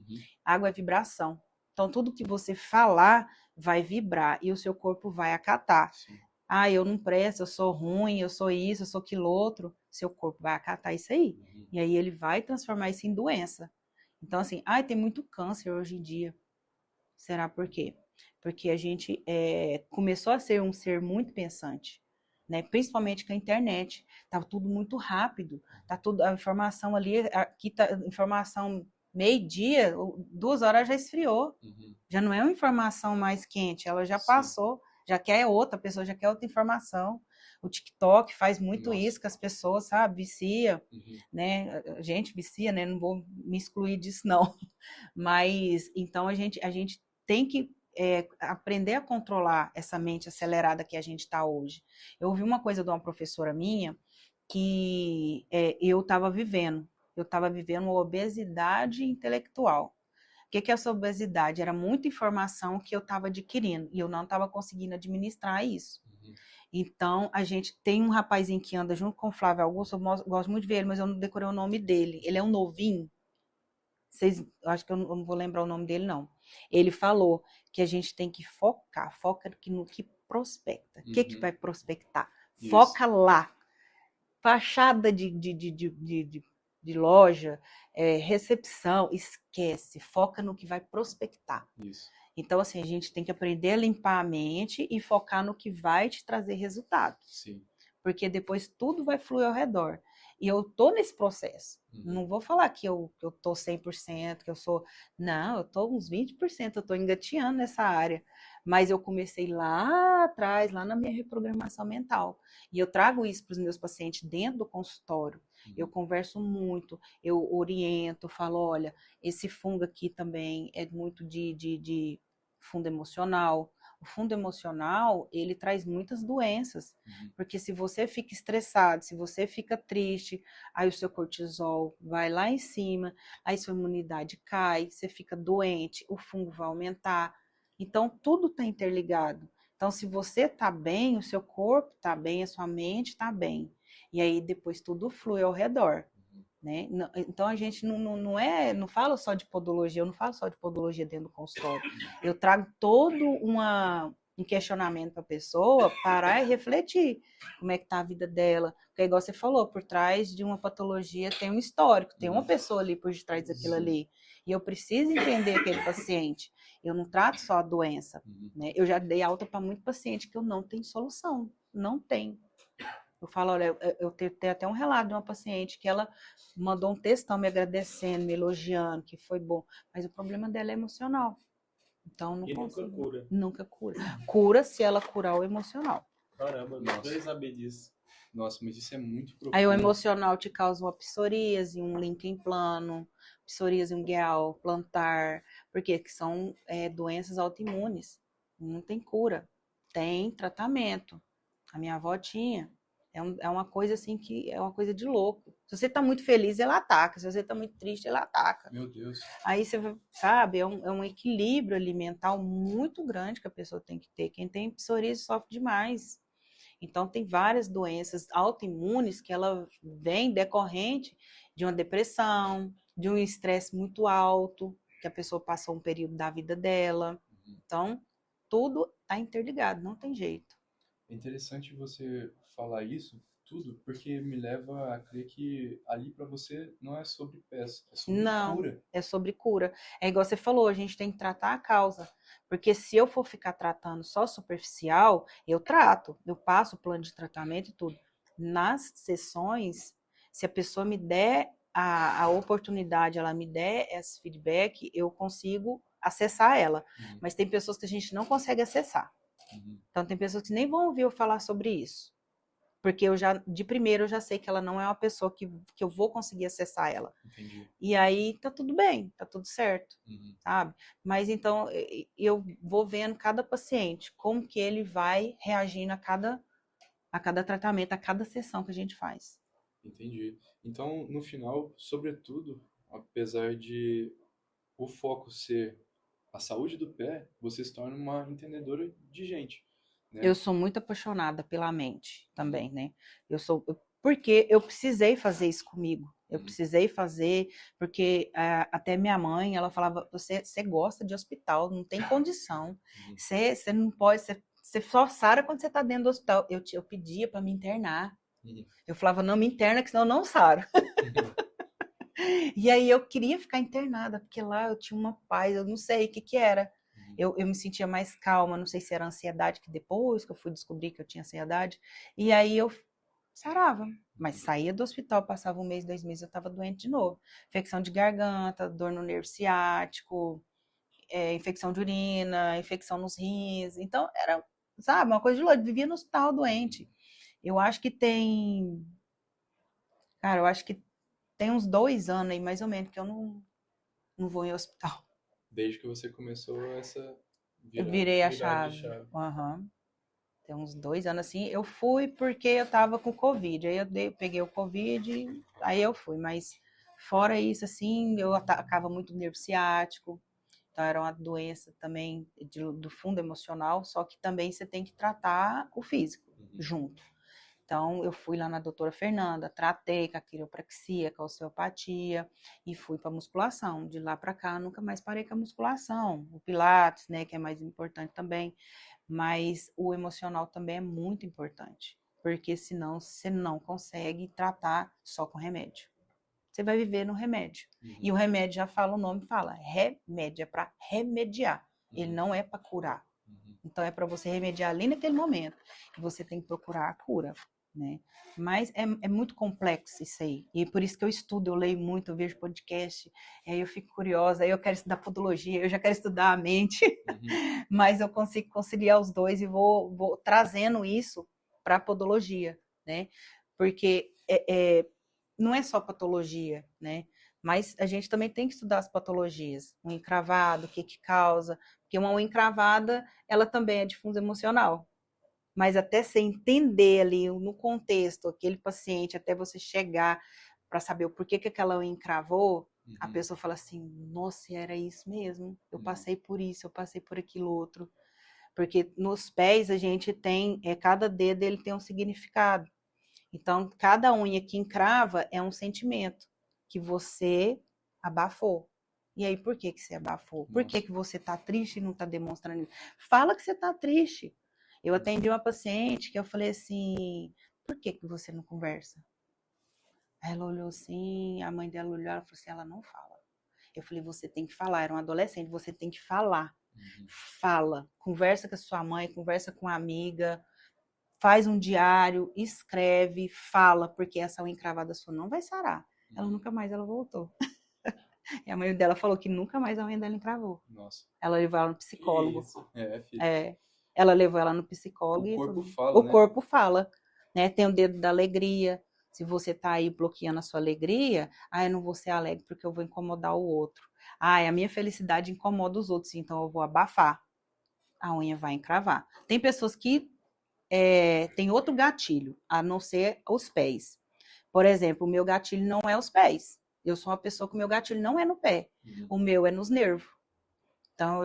Água é vibração. Então, tudo que você falar vai vibrar e o seu corpo vai acatar. Sim. Ah, eu não presto, eu sou ruim, eu sou isso, eu sou aquilo outro. Seu corpo vai acatar isso aí. E aí ele vai transformar isso em doença. Então, assim, tem muito câncer hoje em dia. Será por quê? Porque a gente começou a ser um ser muito pensante, né? Principalmente com a internet. Tá tudo muito rápido. Tá tudo, a informação ali, aqui tá informação meio-dia, 2 horas já esfriou. Já não é uma informação mais quente, ela já passou. Já quer outra, a pessoa já quer outra informação. O TikTok faz muito isso com as pessoas, sabe? Vicia, né? A gente vicia, né? Não vou me excluir disso, não. Mas, então, a gente tem que aprender a controlar essa mente acelerada que a gente está hoje. Eu ouvi uma coisa de uma professora minha que eu estava vivendo. Eu estava vivendo uma obesidade intelectual. O que é essa obesidade? Era muita informação que eu estava adquirindo e eu não estava conseguindo administrar isso. Então, a gente tem um rapazinho que anda junto com o Flávio Augusto, eu gosto muito de ver ele, mas eu não decorei o nome dele. Ele é um novinho. Acho que eu não vou lembrar o nome dele, não. Ele falou que a gente tem que foca no que prospecta. O que vai prospectar? Isso. Foca lá. Fachada de loja, recepção, esquece, foca no que vai prospectar. Isso. Então, assim, a gente tem que aprender a limpar a mente e focar no que vai te trazer resultado. Sim. Porque depois tudo vai fluir ao redor. E eu tô nesse processo. Não vou falar que eu tô 100%, que eu sou... Não, eu tô uns 20%, eu tô engateando nessa área. Mas eu comecei lá atrás, lá na minha reprogramação mental. E eu trago isso para os meus pacientes dentro do consultório. Eu converso muito, eu oriento, falo, olha, esse fungo aqui também é muito de fundo emocional. O fundo emocional, ele traz muitas doenças, porque se você fica estressado, se você fica triste, aí o seu cortisol vai lá em cima, aí sua imunidade cai, você fica doente, o fungo vai aumentar. Então, tudo está interligado. Então, se você está bem, o seu corpo está bem, a sua mente está bem. E aí, depois, tudo flui ao redor. Né? Então, a gente não fala só de podologia, eu não falo só de podologia dentro do consultório. Eu trago todo um questionamento para a pessoa parar e refletir como é que está a vida dela. Porque, igual você falou, por trás de uma patologia tem um histórico, tem uma pessoa ali por detrás daquilo ali. E eu preciso entender aquele paciente. Eu não trato só a doença. Né? Eu já dei alta para muito paciente que eu não tenho solução. Não tem. Eu falo, olha, eu tenho até um relato de uma paciente que ela mandou um textão me agradecendo, me elogiando, que foi bom. Mas o problema dela é emocional. Então, não E nunca consigo. cura. Nunca cura. Cura se ela curar o emocional. Caramba, Nossa. não queria saber disso. Nossa, mas isso é muito profundo. Aí o emocional te causa uma psoríase, um Lynchen plano, psoríase ungueal, plantar, porque que são doenças autoimunes. Não tem cura. Tem tratamento. A minha avó tinha. É uma coisa assim que é uma coisa de louco. Se você tá muito feliz, ela ataca. Se você tá muito triste, ela ataca. Meu Deus. Aí você sabe, é um equilíbrio alimentar muito grande que a pessoa tem que ter. Quem tem psoríase sofre demais. Então, tem várias doenças autoimunes que ela vem decorrente de uma depressão, de um estresse muito alto, que a pessoa passou um período da vida dela. Então, tudo está interligado, não tem jeito. É interessante você falar isso tudo, porque me leva a crer que ali para você não é sobre peça, é sobre Não. cura. É sobre cura. É igual você falou, a gente tem que tratar a causa. Porque se eu for ficar tratando só superficial, eu trato, eu passo o plano de tratamento e tudo. Nas sessões, se a pessoa me der a oportunidade, ela me der esse feedback, eu consigo acessar ela. Mas tem pessoas que a gente não consegue acessar. Então tem pessoas que nem vão ouvir eu falar sobre isso. Porque de primeiro eu já sei que ela não é uma pessoa que eu vou conseguir acessar ela. Entendi. E aí tá tudo bem, tá tudo certo, sabe? Mas então eu vou vendo cada paciente, como que ele vai reagindo a cada tratamento, a cada sessão que a gente faz. Entendi. Então, no final, sobretudo, apesar de o foco ser a saúde do pé, você se torna uma entendedora de gente. Né? Eu sou muito apaixonada pela mente também, né? Porque eu precisei fazer isso comigo. Eu precisei fazer, porque até minha mãe, ela falava, você gosta de hospital, não tem condição. Você não pode, você só sara quando você está dentro do hospital. Eu pedia para me internar. Eu falava, não me interna, que senão eu não saro. E aí eu queria ficar internada, porque lá eu tinha uma paz, eu não sei o que era. Eu me sentia mais calma, não sei se era ansiedade, que depois que eu fui descobrir que eu tinha ansiedade. E aí eu sarava, mas saía do hospital, passava 1 mês, 2 meses, eu estava doente de novo. Infecção de garganta, dor no nervo ciático, infecção de urina, infecção nos rins. Então, era, sabe, uma coisa de louco. Vivia no hospital doente. Eu acho que tem uns 2 anos aí, mais ou menos, que eu não vou em hospital. Desde que você começou essa Eu virei a virada de chave. Tem uns 2 anos assim. Eu fui porque eu tava com Covid. Aí eu peguei o Covid, aí eu fui. Mas fora isso, assim, eu atacava muito nervo ciático. Então era uma doença também do fundo emocional, só que também você tem que tratar o físico junto. Então, eu fui lá na doutora Fernanda, tratei com a quiropraxia, com a osteopatia e fui para musculação. De lá para cá, nunca mais parei com a musculação. O Pilates, né, que é mais importante também. Mas o emocional também é muito importante, porque senão você não consegue tratar só com remédio. Você vai viver no remédio. E o remédio, já fala o nome, fala remédio, é para remediar. Ele não é para curar. Então, é para você remediar ali naquele momento. E você tem que procurar a cura. Né? Mas é muito complexo isso aí. E por isso que eu estudo, eu leio muito, eu vejo podcast, aí eu fico curiosa, aí eu quero estudar podologia, eu já quero estudar a mente, mas eu consigo conciliar os dois e vou trazendo isso para a podologia, né? Porque não é só patologia, né? Mas a gente também tem que estudar as patologias. Um encravado, o que causa, porque uma unha encravada, ela também é de fundo emocional. Mas até você entender ali no contexto, aquele paciente, até você chegar para saber o porquê que aquela unha encravou, a Uhum. pessoa fala assim, nossa, era isso mesmo, eu Uhum. passei por isso, eu passei por aquilo outro. Porque nos pés a gente tem, cada dedo ele tem um significado. Então, cada unha que encrava é um sentimento que você abafou. E aí, por que que você abafou? Por que Nossa. que você tá triste e não tá demonstrando isso? Fala que você tá triste. Eu atendi uma paciente que eu falei assim, por que que você não conversa? Aí ela olhou assim, a mãe dela olhou, ela falou assim, ela não fala. Eu falei, você tem que falar, era um adolescente, você tem que falar. Uhum. Fala, conversa com a sua mãe, conversa com a amiga, faz um diário, escreve, fala, porque essa unha encravada sua não vai sarar. Ela nunca mais ela voltou. E a mãe dela falou que nunca mais a unha dela encravou. Nossa. Ela levou ela no Que psicólogo. isso? Filho. Ela levou ela no psicólogo O e corpo tudo. fala, O né? corpo fala, né? Tem o dedo da alegria. Se você tá aí bloqueando a sua alegria, eu não vou ser alegre porque eu vou incomodar o outro. A minha felicidade incomoda os outros, então eu vou abafar. A unha vai encravar. Tem pessoas que têm outro gatilho, a não ser os pés. Por exemplo, o meu gatilho não é os pés. Eu sou uma pessoa que o meu gatilho não é no pé. Uhum. O meu é nos nervos. Então,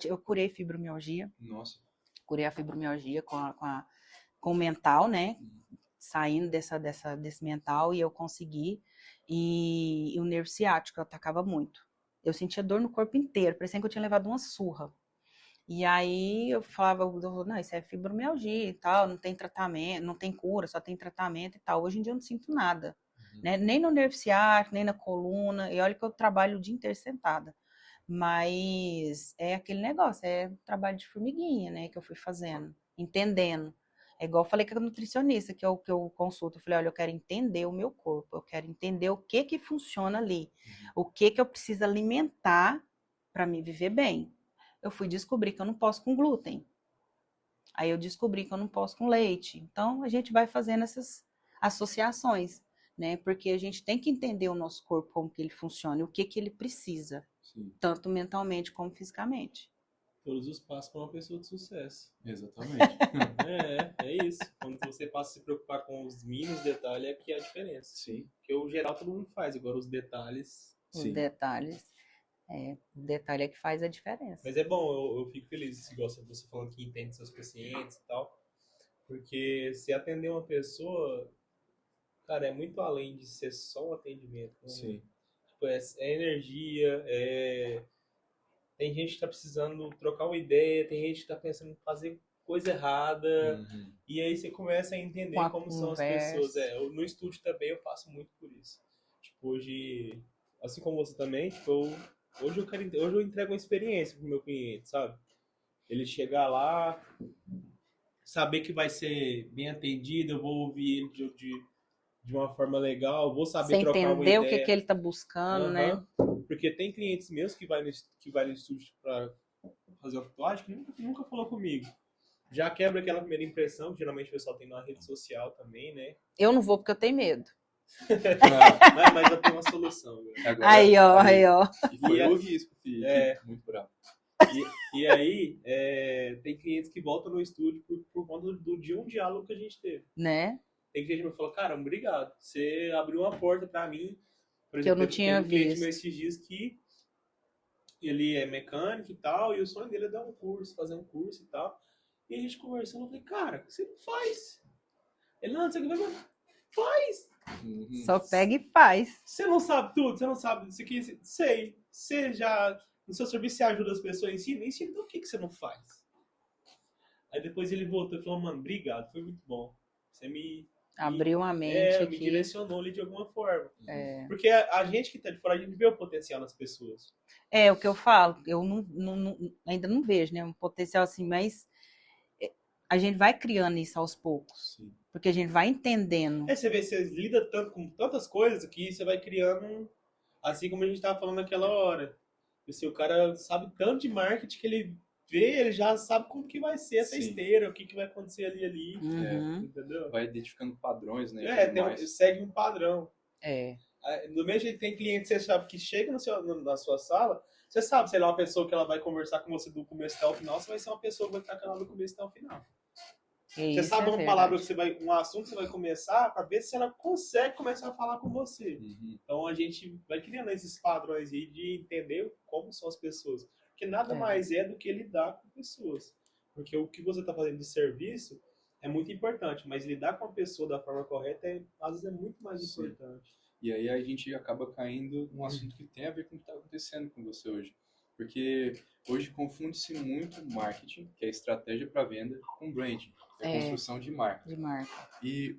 eu curei fibromialgia. Nossa. Curei a fibromialgia com o mental, né? Saindo desse mental e eu consegui. E o nervo ciático atacava muito. Eu sentia dor no corpo inteiro, parecia que eu tinha levado uma surra. E aí eu falava, não, isso é fibromialgia e tal, não tem tratamento, não tem cura, só tem tratamento e tal. Hoje em dia eu não sinto nada, né? Nem no nervo ciático, nem na coluna. E olha que eu trabalho o dia inteiro sentada. Mas é aquele negócio, é trabalho de formiguinha, né, que eu fui fazendo, entendendo. É igual eu falei com a nutricionista que eu consulto. Eu falei, olha, eu quero entender o meu corpo, eu quero entender o que funciona ali, o que eu preciso alimentar para me viver bem. Eu fui descobrir que eu não posso com glúten. Aí eu descobri que eu não posso com leite. Então, a gente vai fazendo essas associações, né? Porque a gente tem que entender o nosso corpo, como que ele funciona e o que ele precisa. Sim. Tanto mentalmente como fisicamente. Todos os passos para uma pessoa de sucesso. Exatamente. É isso. Quando você passa a se preocupar com os mínimos detalhes, é que é a diferença. Sim. Porque o geral todo mundo faz, agora os detalhes... Os Sim. detalhes. O detalhe é que faz a diferença. Mas é bom, eu fico feliz se gosta de você falando que entende seus pacientes e tal. Porque se atender uma pessoa, cara, é muito além de ser só um atendimento. Né? Sim. Tipo, é energia, tem gente que tá precisando trocar uma ideia, tem gente que tá pensando em fazer coisa errada. Uhum. E aí você começa a entender Com a como são as conversa. pessoas. No estúdio também eu passo muito por isso. Tipo, hoje, assim como você também, tipo, hoje eu entrego uma experiência pro meu cliente, sabe? Ele chegar lá, saber que vai ser bem atendido, eu vou ouvir ele de uma forma legal, vou saber Você trocar uma entender ideia. o que ele tá buscando, né? Aham. Porque tem clientes meus que vai no estúdio pra fazer uma tatuagem que nunca falou comigo. Já quebra aquela primeira impressão, que geralmente o pessoal tem na rede social também, né? Eu não vou porque eu tenho medo. Mas eu tenho uma solução. Né? Agora, Aí, ó. E foi E o risco, filho. Muito bravo. E aí, tem clientes que voltam no estúdio por conta de um diálogo que a gente teve. Né? Tem cliente que me falou, cara, obrigado. Você abriu uma porta pra mim. Por Que eu não teve tinha um cliente visto. meu esses dias que ele é mecânico e tal, e o sonho dele é dar um curso, fazer um curso e tal. E a gente conversando, eu falei, cara, você não faz. Ele, não sei o que vai, mas faz. Uhum. Só pega e faz. Você não sabe tudo, você não sabe isso aqui. Sei. Você já, no seu serviço, você ajuda as pessoas, ensina, então o que você não faz? Aí depois ele voltou e falou, mano, obrigado, foi muito bom. Você me Abriu a mente me aqui. direcionou ali de alguma forma. É. Porque a gente que tá de fora, a gente vê o potencial nas pessoas. É o que eu falo. Eu ainda não vejo, né? Um potencial assim, mas a gente vai criando isso aos poucos. Sim. Porque a gente vai entendendo. Você vê, você lida tanto com tantas coisas que você vai criando, assim como a gente tava falando naquela hora. Assim, o cara sabe tanto de marketing que ele vê, ele já sabe como que vai ser essa Sim. esteira, o que vai acontecer ali, Uhum. entendeu? Vai identificando padrões, né? Tudo mais. Segue um padrão. Do mesmo jeito que tem cliente, você sabe que chega na sua sala, você sabe, sei lá, uma pessoa que ela vai conversar com você do começo até o final, você vai ser uma pessoa que vai ficar calada do começo até o final. Você Isso sabe é uma palavra verdade. que você vai, um assunto que você vai começar, para ver se ela consegue começar a falar com você. Uhum. Então a gente vai criando esses padrões aí de entender como são as pessoas. Porque nada É. mais é do que lidar com pessoas. Porque o que você está fazendo de serviço é muito importante, mas lidar com a pessoa da forma correta às vezes é muito mais Sim. importante. E aí a gente acaba caindo num assunto que tem a ver com o que está acontecendo com você hoje. Porque hoje confunde-se muito marketing, que é estratégia para venda, com branding, que é É. construção de marca. De marca. E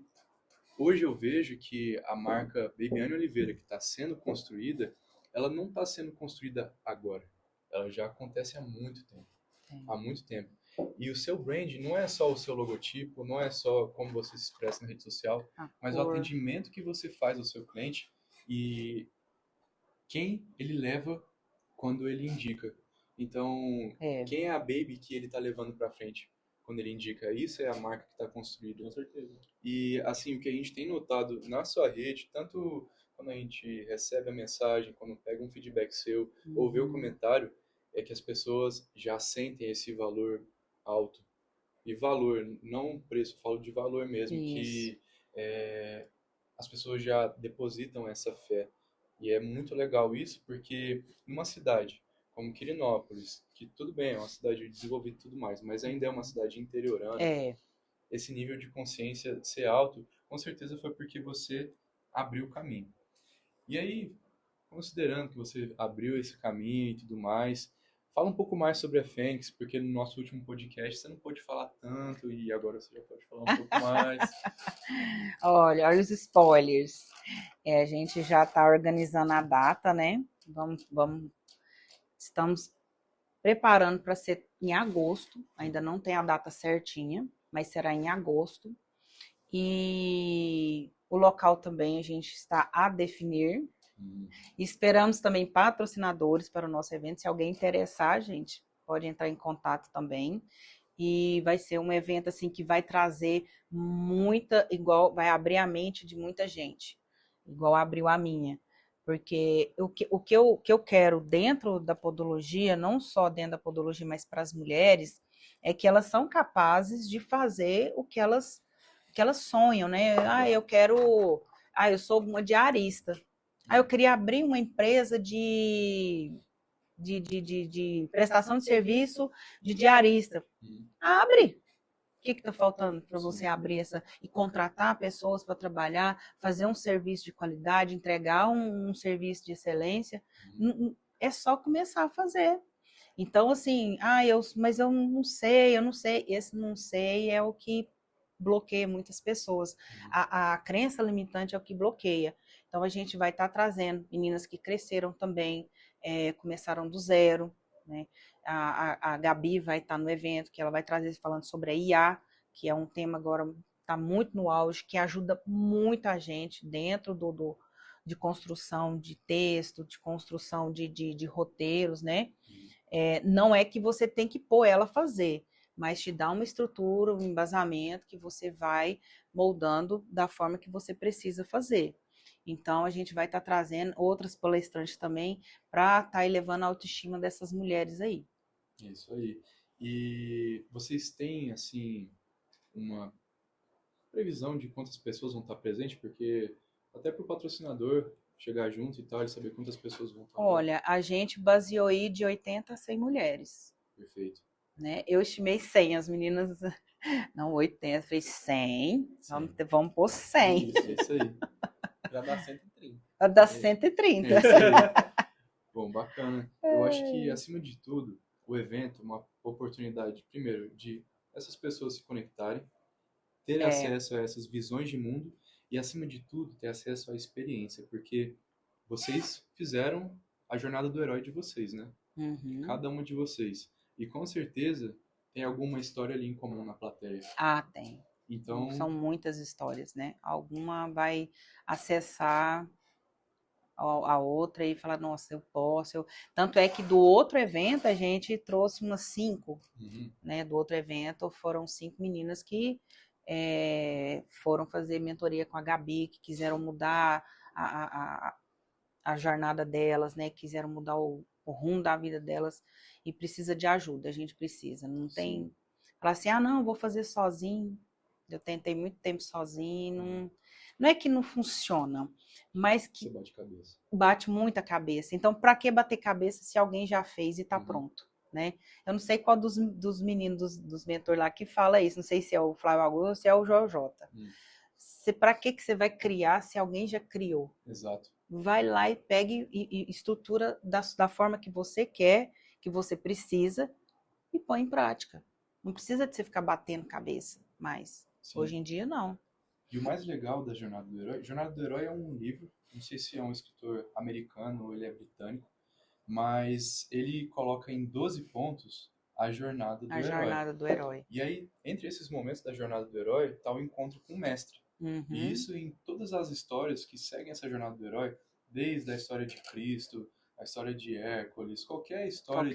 hoje eu vejo que a marca Bebiane Oliveira, que está sendo construída, ela não está sendo construída agora. Ela já acontece há muito tempo. Sim. Há muito tempo. E o seu brand não é só o seu logotipo, não é só como você se expressa na rede social, A mas o cor. atendimento que você faz ao seu cliente e quem ele leva quando ele indica. Então, É. quem é a baby que ele está levando para frente quando ele indica? Isso é a marca que está construída. Com certeza. E assim, o que a gente tem notado na sua rede, tanto quando a gente recebe a mensagem, quando pega um feedback seu, ou vê o comentário, é que as pessoas já sentem esse valor alto. E valor, não preço, eu falo de valor mesmo, Isso. que as pessoas já depositam essa fé. E é muito legal isso, porque numa cidade como Quirinópolis, que tudo bem, é uma cidade desenvolvida e tudo mais, mas ainda é uma cidade interiorana, É. esse nível de consciência ser alto, com certeza foi porque você abriu o caminho. E aí, considerando que você abriu esse caminho e tudo mais, fala um pouco mais sobre a Fênix, porque no nosso último podcast você não pôde falar tanto e agora você já pode falar um pouco mais. Olha os spoilers. A gente já está organizando a data, né? Estamos preparando para ser em agosto. Ainda não tem a data certinha, mas será em agosto. E o local também a gente está a definir. Esperamos também patrocinadores para o nosso evento. Se alguém interessar, gente, pode entrar em contato também. E vai ser um evento assim que vai trazer vai abrir a mente de muita gente, igual abriu a minha. Porque o que eu quero dentro da podologia, não só dentro da podologia, mas para as mulheres, é que elas são capazes de fazer o que elas sonham, né? Eu sou uma diarista. Eu queria abrir uma empresa de prestação de serviço de diarista. Abre! O que está faltando para você abrir e contratar pessoas para trabalhar, fazer um serviço de qualidade, entregar um serviço de excelência? É só começar a fazer. Então, assim, mas eu não sei. Esse não sei é o que bloqueia muitas pessoas. A crença limitante é o que bloqueia. Então, a gente vai estar trazendo meninas que cresceram também, começaram do zero, né? A Gabi vai estar no evento, que ela vai trazer falando sobre a IA, que é um tema agora está muito no auge, que ajuda muita gente dentro de construção de texto, de construção de roteiros, né? Não é que você tem que pôr ela a fazer, mas te dá uma estrutura, um embasamento que você vai moldando da forma que você precisa fazer. Então, a gente vai estar trazendo outras palestrantes também para estar elevando a autoestima dessas mulheres aí. Isso aí. E vocês têm, assim, uma previsão de quantas pessoas vão estar presentes? Porque até para o patrocinador chegar junto e tal, e saber quantas pessoas vão estar lá. Olha, a gente baseou aí de 80 a 100 mulheres. Perfeito. Né? Eu estimei 100, as meninas... Não, 80, falei 100, vamos pôr 100. Isso aí. Já dá 130. Vai dar 130. Isso aí. Bom, bacana. Eu acho que, acima de tudo, o evento é uma oportunidade, primeiro, de essas pessoas se conectarem, ter acesso a essas visões de mundo e, acima de tudo, ter acesso à experiência, porque vocês fizeram a jornada do herói de vocês, né? Uhum. Cada uma de vocês. E, com certeza, tem alguma história ali em comum na plateia. Tem. Então, são muitas histórias, né? Alguma vai acessar a outra e falar, nossa, eu posso. Tanto é que do outro evento a gente trouxe umas 5, né? Do outro evento foram 5 meninas que foram fazer mentoria com a Gabi, que quiseram mudar a jornada delas, né? Quiseram mudar o rumo da vida delas e precisa de ajuda, a gente precisa. Não tem... Falar assim, não, vou fazer sozinho. Eu tentei muito tempo sozinho, não é que não funciona, mas que Você bate cabeça. bate muita cabeça. Então, para que bater cabeça se alguém já fez e está Uhum. pronto, né? Eu não sei qual dos meninos, dos mentores lá que fala isso, não sei se é o Flávio Augusto ou se é o Jota. Para que você vai criar se alguém já criou? Exato. Vai lá e pegue e estrutura da forma que você quer, que você precisa, e põe em prática. Não precisa de você ficar batendo cabeça mais. Sim. Hoje em dia, não. E o mais legal da Jornada do Herói, Jornada do Herói é um livro, não sei se é um escritor americano ou ele é britânico, mas ele coloca em 12 pontos a jornada do A herói. jornada do herói. E aí, entre esses momentos da jornada do herói, está o encontro com o mestre. Uhum. E isso em todas as histórias que seguem essa jornada do herói, desde a história de Cristo, a história de Hércules, qualquer história,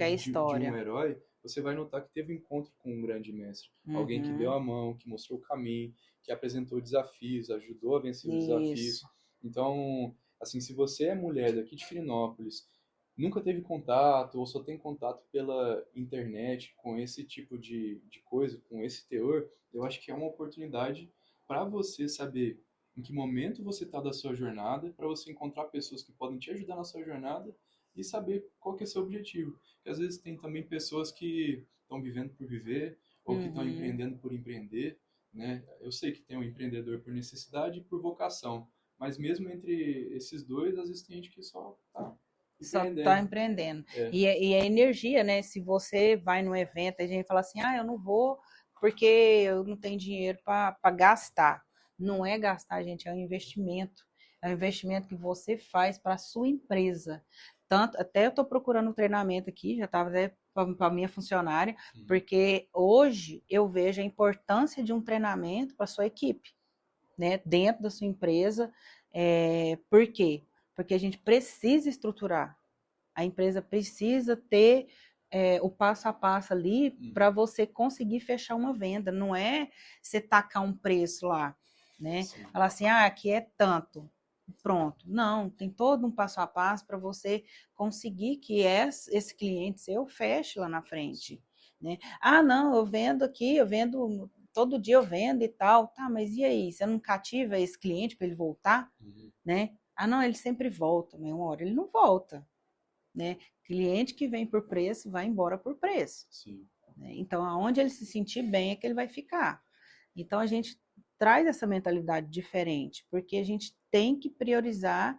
de um herói, você vai notar que teve um encontro com um grande mestre. Alguém que deu a mão, que mostrou o caminho, que apresentou desafios, ajudou a vencer os desafios. Então, assim, se você é mulher daqui de Pirenópolis, nunca teve contato ou só tem contato pela internet com esse tipo de coisa, com esse teor, eu acho que é uma oportunidade para você saber em que momento você está da sua jornada, para você encontrar pessoas que podem te ajudar na sua jornada e saber qual que é o seu objetivo. Porque às vezes tem também pessoas que estão vivendo por viver ou que estão empreendendo por empreender, né? Eu sei que tem um empreendedor por necessidade e por vocação, mas mesmo entre esses dois, às vezes tem gente que só está empreendendo. E a energia, né? Se você vai num evento e a gente fala assim, eu não vou porque eu não tenho dinheiro para gastar. Não é gastar, gente, é um investimento. É um investimento que você faz para a sua empresa. Tanto, até eu estou procurando um treinamento aqui, já estava até para a minha funcionária, porque hoje eu vejo a importância de um treinamento para a sua equipe, né? Dentro da sua empresa. Por quê? Porque a gente precisa estruturar. A empresa precisa ter o passo a passo ali para você conseguir fechar uma venda. Não é você tacar um preço lá, né? Falar assim, aqui é tanto. Pronto. Não, tem todo um passo a passo para você conseguir que esse cliente seu feche lá na frente, né? Não, eu vendo aqui, todo dia eu vendo e tal. Tá, mas e aí? Você não cativa esse cliente para ele voltar, né? Não, ele sempre volta, mas uma hora ele não volta, né? Cliente que vem por preço vai embora por preço. Sim. Né? Então, aonde ele se sentir bem é que ele vai ficar. Então, a gente traz essa mentalidade diferente, porque a gente tem que priorizar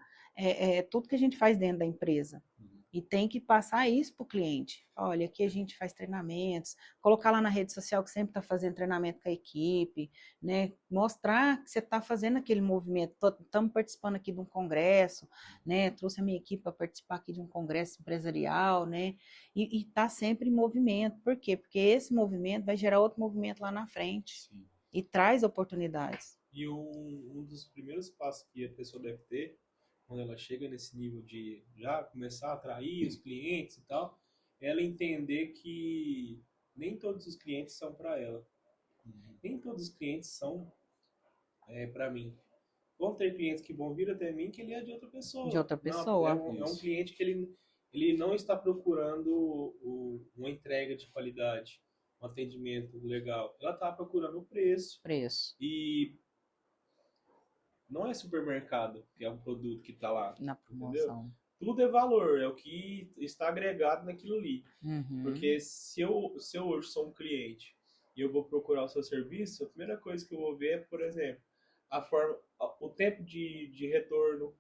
tudo que a gente faz dentro da empresa. E tem que passar isso para o cliente. Olha, aqui a gente faz treinamentos, colocar lá na rede social que sempre está fazendo treinamento com a equipe, né? Mostrar que você está fazendo aquele movimento. Estamos participando aqui de um congresso, né? Trouxe a minha equipe para participar aqui de um congresso empresarial, né? E está sempre em movimento. Por quê? Porque esse movimento vai gerar outro movimento lá na frente. Sim. E traz oportunidades. E um dos primeiros passos que a pessoa deve ter, quando ela chega nesse nível de já começar a atrair os clientes e tal, é ela entender que nem todos os clientes são para ela. Nem todos os clientes são para mim. Vão ter clientes que vão vir até mim que ele é de outra pessoa. De outra pessoa. É um cliente que ele não está procurando uma entrega de qualidade, um atendimento legal. Ela está procurando o preço. E não é supermercado, que é um produto que está lá. Na promoção. Entendeu? Tudo é valor, é o que está agregado naquilo ali. Porque se eu hoje sou um cliente e eu vou procurar o seu serviço, a primeira coisa que eu vou ver é, por exemplo, o tempo de retorno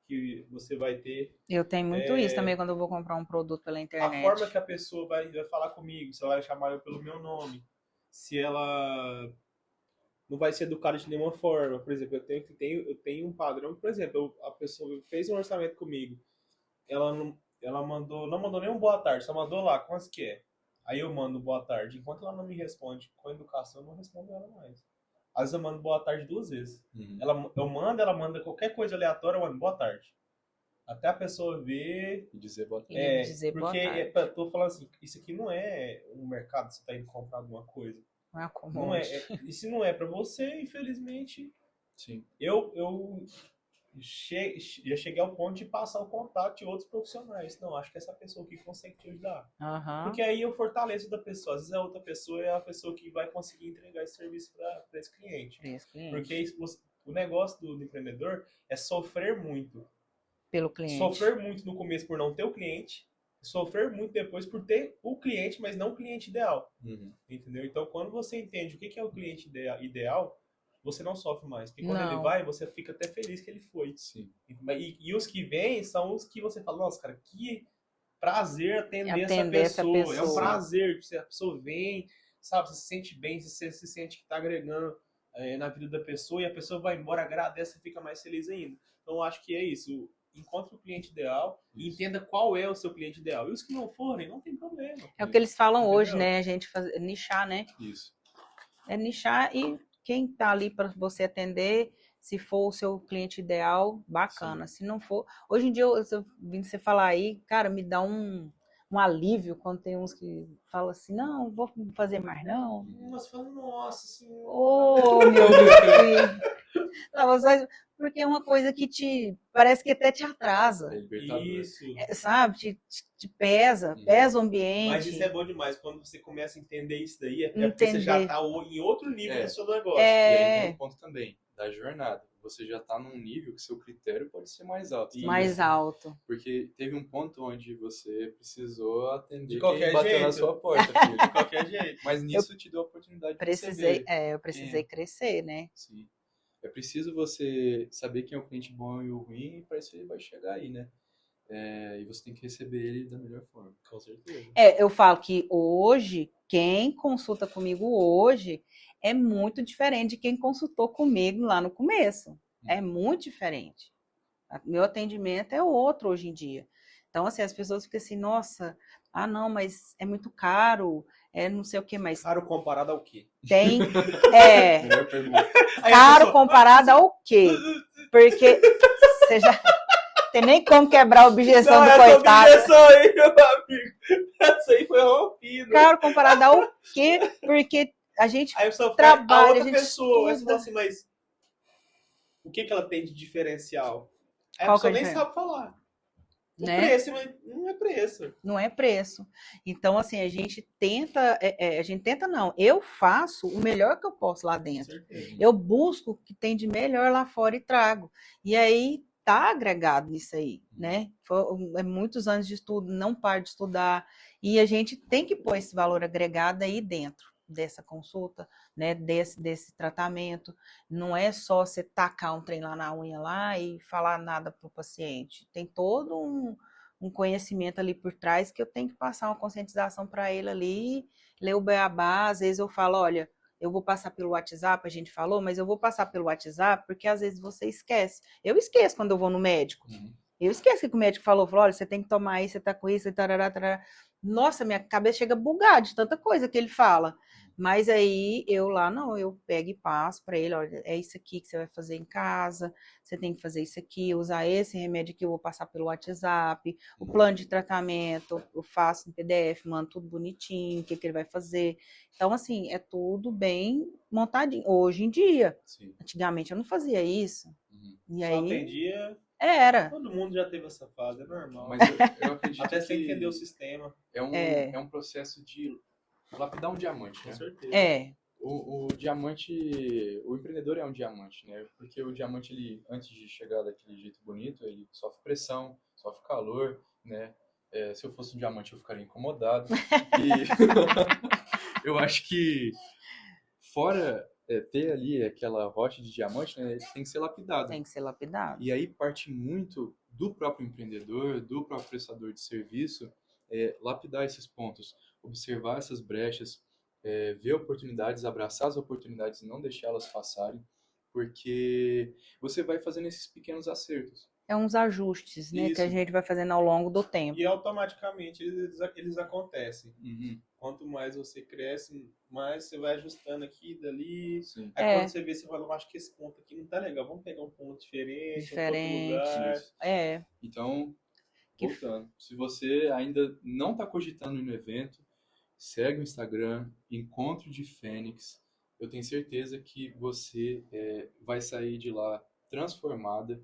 que você vai ter. Eu tenho muito isso também quando eu vou comprar um produto pela internet. A forma que a pessoa vai falar comigo, se ela vai chamar eu pelo meu nome, se ela não vai ser educada de nenhuma forma. Por exemplo, eu tenho um padrão. Por exemplo, a pessoa fez um orçamento comigo, ela não mandou nem um boa tarde, só mandou lá, quanto que é? Aí eu mando boa tarde. Enquanto ela não me responde com educação, eu não respondo ela mais. Às vezes eu mando boa tarde 2 vezes. Ela manda qualquer coisa aleatória, eu mando boa tarde. Até a pessoa ver E dizer boa tarde. Porque eu tô falando assim, isso aqui não é um mercado, você tá indo comprar alguma coisa. Não é e se não é pra você, infelizmente, Sim. eu já cheguei ao ponto de passar o contato de outros profissionais. Não, acho que essa pessoa aqui consegue te ajudar. Aham. Porque aí eu fortaleço da pessoa. Às vezes a outra pessoa é a pessoa que vai conseguir entregar esse serviço para esse cliente. Esse cliente. Porque o negócio do empreendedor é sofrer muito. Pelo cliente. Sofrer muito no começo por não ter o cliente, sofrer muito depois por ter o cliente, mas não o cliente ideal. Uhum. Entendeu? Então, quando você entende o que é o cliente ideal, você não sofre mais. Porque quando Não. ele vai, você fica até feliz que ele foi. Sim. E os que vêm são os que você fala, nossa, cara, que prazer atender essa Atender essa pessoa. É um pessoa. prazer. A pessoa vem, sabe, você se sente bem, você se sente que está agregando na vida da pessoa e a pessoa vai embora, agradece e fica mais feliz ainda. Então, eu acho que é isso. Encontre o cliente ideal e entenda qual é o seu cliente ideal. E os que não forem, não tem problema. É o que eles falam hoje, Entendeu? né? A gente nichar, né? Isso. É nichar e quem tá ali para você atender, se for o seu cliente ideal, bacana. Se não for. Hoje em dia, eu vim você falar aí, cara, me dá um alívio quando tem uns que falam assim: não vou fazer mais, não. Você fala, nossa senhora. Ô, meu Deus. Não, porque é uma coisa que parece que até te atrasa, É libertador. Isso. sabe? Te pesa o ambiente. Mas isso é bom demais. Quando você começa a entender isso daí, é porque você já Entender. tá em outro nível É. do seu negócio. E É. aí tem um ponto também da jornada. Você já tá num nível que seu critério pode ser mais alto. também. Mais alto. Porque teve um ponto onde você precisou atender De qualquer quem bateu na jeito. sua porta, filho. De qualquer jeito. Mas nisso te deu a oportunidade de você ver. Eu precisei crescer, né? Sim. É preciso você saber quem é o cliente bom e o ruim, e para isso ele vai chegar aí, né? E você tem que receber ele da melhor forma. Com certeza. Eu falo que hoje, quem consulta comigo hoje é muito diferente de quem consultou comigo lá no começo. É muito diferente. Meu atendimento é outro hoje em dia. Então, assim, as pessoas ficam assim, nossa, não, mas é muito caro, não sei o que, mas Caro comparado ao quê? tem. Melhor pergunta. Aí a Caro pessoa, comparado ao quê? Porque você já tem nem como quebrar a objeção do essa coitado. objeção aí, meu amigo. Essa aí foi rompida. Caro comparado ao quê? Porque a gente Aí a pessoa trabalha, a a outra gente pessoa, aí você estuda. fala assim, mas o que ela tem de diferencial? Aí Qual a pessoa que é a nem diferença? sabe falar. O Né? preço, mas não é preço. Não é preço. Então, assim, a gente tenta não. Eu faço o melhor que eu posso lá Com dentro. certeza. Eu busco o que tem de melhor lá fora e trago. E aí tá agregado nisso aí, né? É muitos anos de estudo, não paro de estudar. E a gente tem que pôr esse valor agregado aí dentro dessa consulta, né? Desse tratamento. Não é só você tacar um trem lá na unha lá e falar nada pro paciente. Tem todo um conhecimento ali por trás que eu tenho que passar uma conscientização para ele ali, ler o beabá. Às vezes eu falo, olha, eu vou passar pelo WhatsApp, a gente falou, mas eu vou passar pelo WhatsApp porque às vezes você esquece. Eu esqueço quando eu vou no médico. Eu esqueço que o médico falou, olha, você tem que tomar isso, você tá com isso, e tarará, tarará. Nossa, minha cabeça chega a bugar de tanta coisa que ele fala. Mas aí eu pego e passo para ele, olha, é isso aqui que você vai fazer em casa, você tem que fazer isso aqui, usar esse remédio que eu vou passar pelo WhatsApp, o plano de tratamento, eu faço em PDF, mando tudo bonitinho, o que ele vai fazer. Então, assim, é tudo bem montadinho. Hoje em dia, Sim. antigamente eu não fazia isso. E Só aí, atendia. era. Todo mundo já teve essa fase, é normal. Mas eu acredito Até que sem entender o sistema. é um processo de lapidar um diamante, Com né? certeza. O diamante, o empreendedor é um diamante, né? Porque o diamante, ele, antes de chegar daquele jeito bonito, ele sofre pressão, sofre calor, né? Se eu fosse um diamante, eu ficaria incomodado. E eu acho que, fora ter ali aquela rocha de diamante, né? Ele tem que ser lapidado. Tem que ser lapidado. E aí parte muito do próprio empreendedor, do próprio prestador de serviço, lapidar esses pontos, observar essas brechas, ver oportunidades, abraçar as oportunidades e não deixá-las passarem, porque você vai fazendo esses pequenos acertos. É uns ajustes, né, que a Isso. gente vai fazendo ao longo do tempo. E automaticamente eles acontecem. Uhum. Quanto mais você cresce, mais você vai ajustando aqui e dali. Sim. Aí quando você vê, você fala, eu acho que esse ponto aqui não tá legal. Vamos pegar um ponto diferente, um outro lugar. Isso. Então, voltando, se você ainda não está cogitando ir no evento, segue o Instagram, Encontro de Fênix. Eu tenho certeza que você vai sair de lá transformada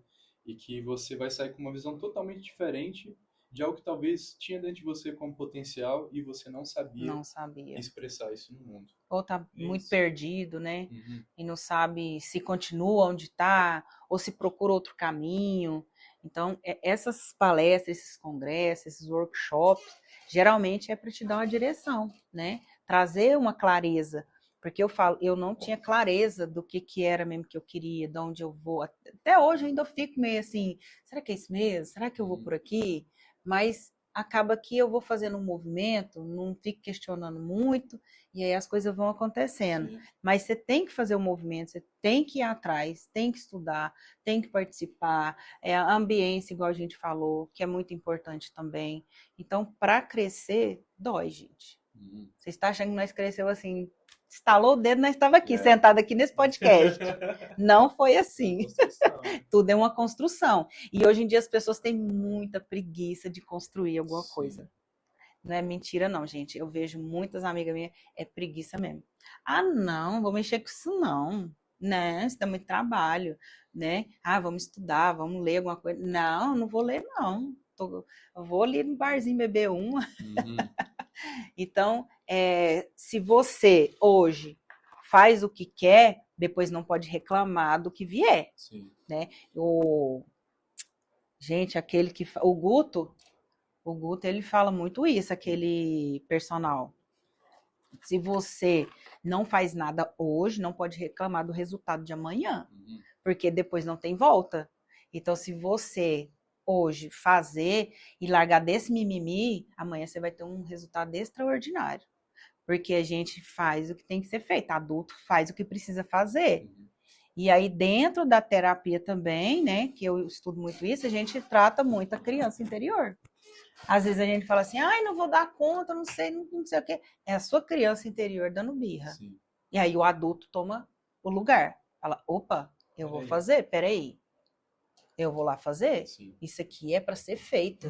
e que você vai sair com uma visão totalmente diferente de algo que talvez tinha dentro de você como potencial e você não sabia Não sabia. expressar isso no mundo. Ou tá muito Isso. perdido, né? Uhum. E não sabe se continua onde está ou se procura outro caminho. Então, essas palestras, esses congressos, esses workshops, geralmente é para te dar uma direção, né? Trazer uma clareza. Porque eu falo, eu não tinha clareza do que era mesmo que eu queria, de onde eu vou. Até hoje eu ainda fico meio assim, será que é isso mesmo? Será que eu vou por aqui? Mas acaba que eu vou fazendo um movimento, não fico questionando muito, e aí as coisas vão acontecendo. Sim. Mas você tem que fazer o movimento, você tem que ir atrás, tem que estudar, tem que participar. A ambiência, igual a gente falou, que é muito importante também. Então, para crescer, dói, gente. Uhum. Você está achando que nós cresceu assim, estalou o dedo, nós estava aqui, É. sentado aqui nesse podcast. Não foi assim. Construção. Tudo é uma construção. E hoje em dia as pessoas têm muita preguiça de construir alguma Sim. coisa. Não é mentira, não, gente. Eu vejo muitas amigas minhas, é preguiça mesmo. Ah, não, vou mexer com isso, não. Né? Isso dá muito trabalho, né? Ah, vamos estudar, vamos ler alguma coisa. Não, não vou ler, não. Eu vou ali no barzinho beber uma. Uhum. Então, se você hoje faz o que quer, depois não pode reclamar do que vier. Sim. Gente, aquele que... O Guto, ele fala muito isso, aquele personal. Se você não faz nada hoje, não pode reclamar do resultado de amanhã, Uhum. porque depois não tem volta. Então, se você hoje fazer e largar desse mimimi, amanhã você vai ter um resultado extraordinário. Porque a gente faz o que tem que ser feito, adulto faz o que precisa fazer. Uhum. E aí, dentro da terapia também, né, que eu estudo muito isso, a gente trata muito a criança interior. Às vezes a gente fala assim, ai, não vou dar conta, não sei o quê. É a sua criança interior dando birra. Sim. E aí o adulto toma o lugar. Fala, opa, eu vou fazer, peraí. Eu vou lá fazer? Sim. Isso aqui é para ser feito.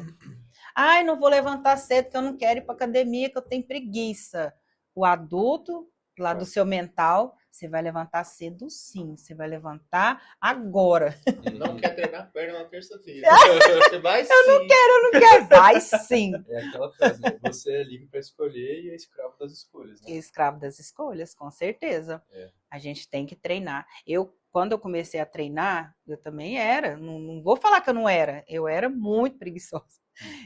Ai, não vou levantar cedo, que eu não quero ir para academia, que eu tenho preguiça. O adulto, lá do seu mental, você vai levantar cedo sim. Você vai levantar agora. Não quer treinar perna na terça-feira. Você vai sim. Não quer? Vai sim. É aquela frase, né? Você é livre para escolher e é escravo das escolhas, né? Escravo das escolhas, com certeza. É. A gente tem que treinar. Quando eu comecei a treinar, eu também era. Não vou falar que eu não era. Eu era muito preguiçosa.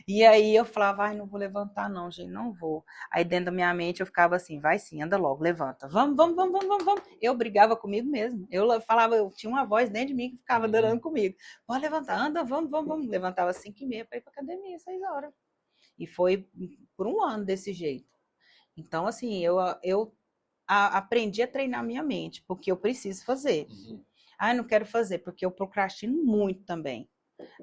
E aí eu falava, ai, não vou levantar não, gente, não vou. Aí dentro da minha mente eu ficava assim, vai sim, anda logo, levanta. Vamos. Eu brigava comigo mesmo. Eu falava, eu tinha uma voz dentro de mim que ficava danando comigo. Pode levantar, anda, vamos. Levantava 5h30 para ir para academia, 6 horas. E foi por um ano desse jeito. Então, assim, eu aprendi a treinar minha mente, porque eu preciso fazer. Uhum. Ah, não quero fazer, porque eu procrastino muito também.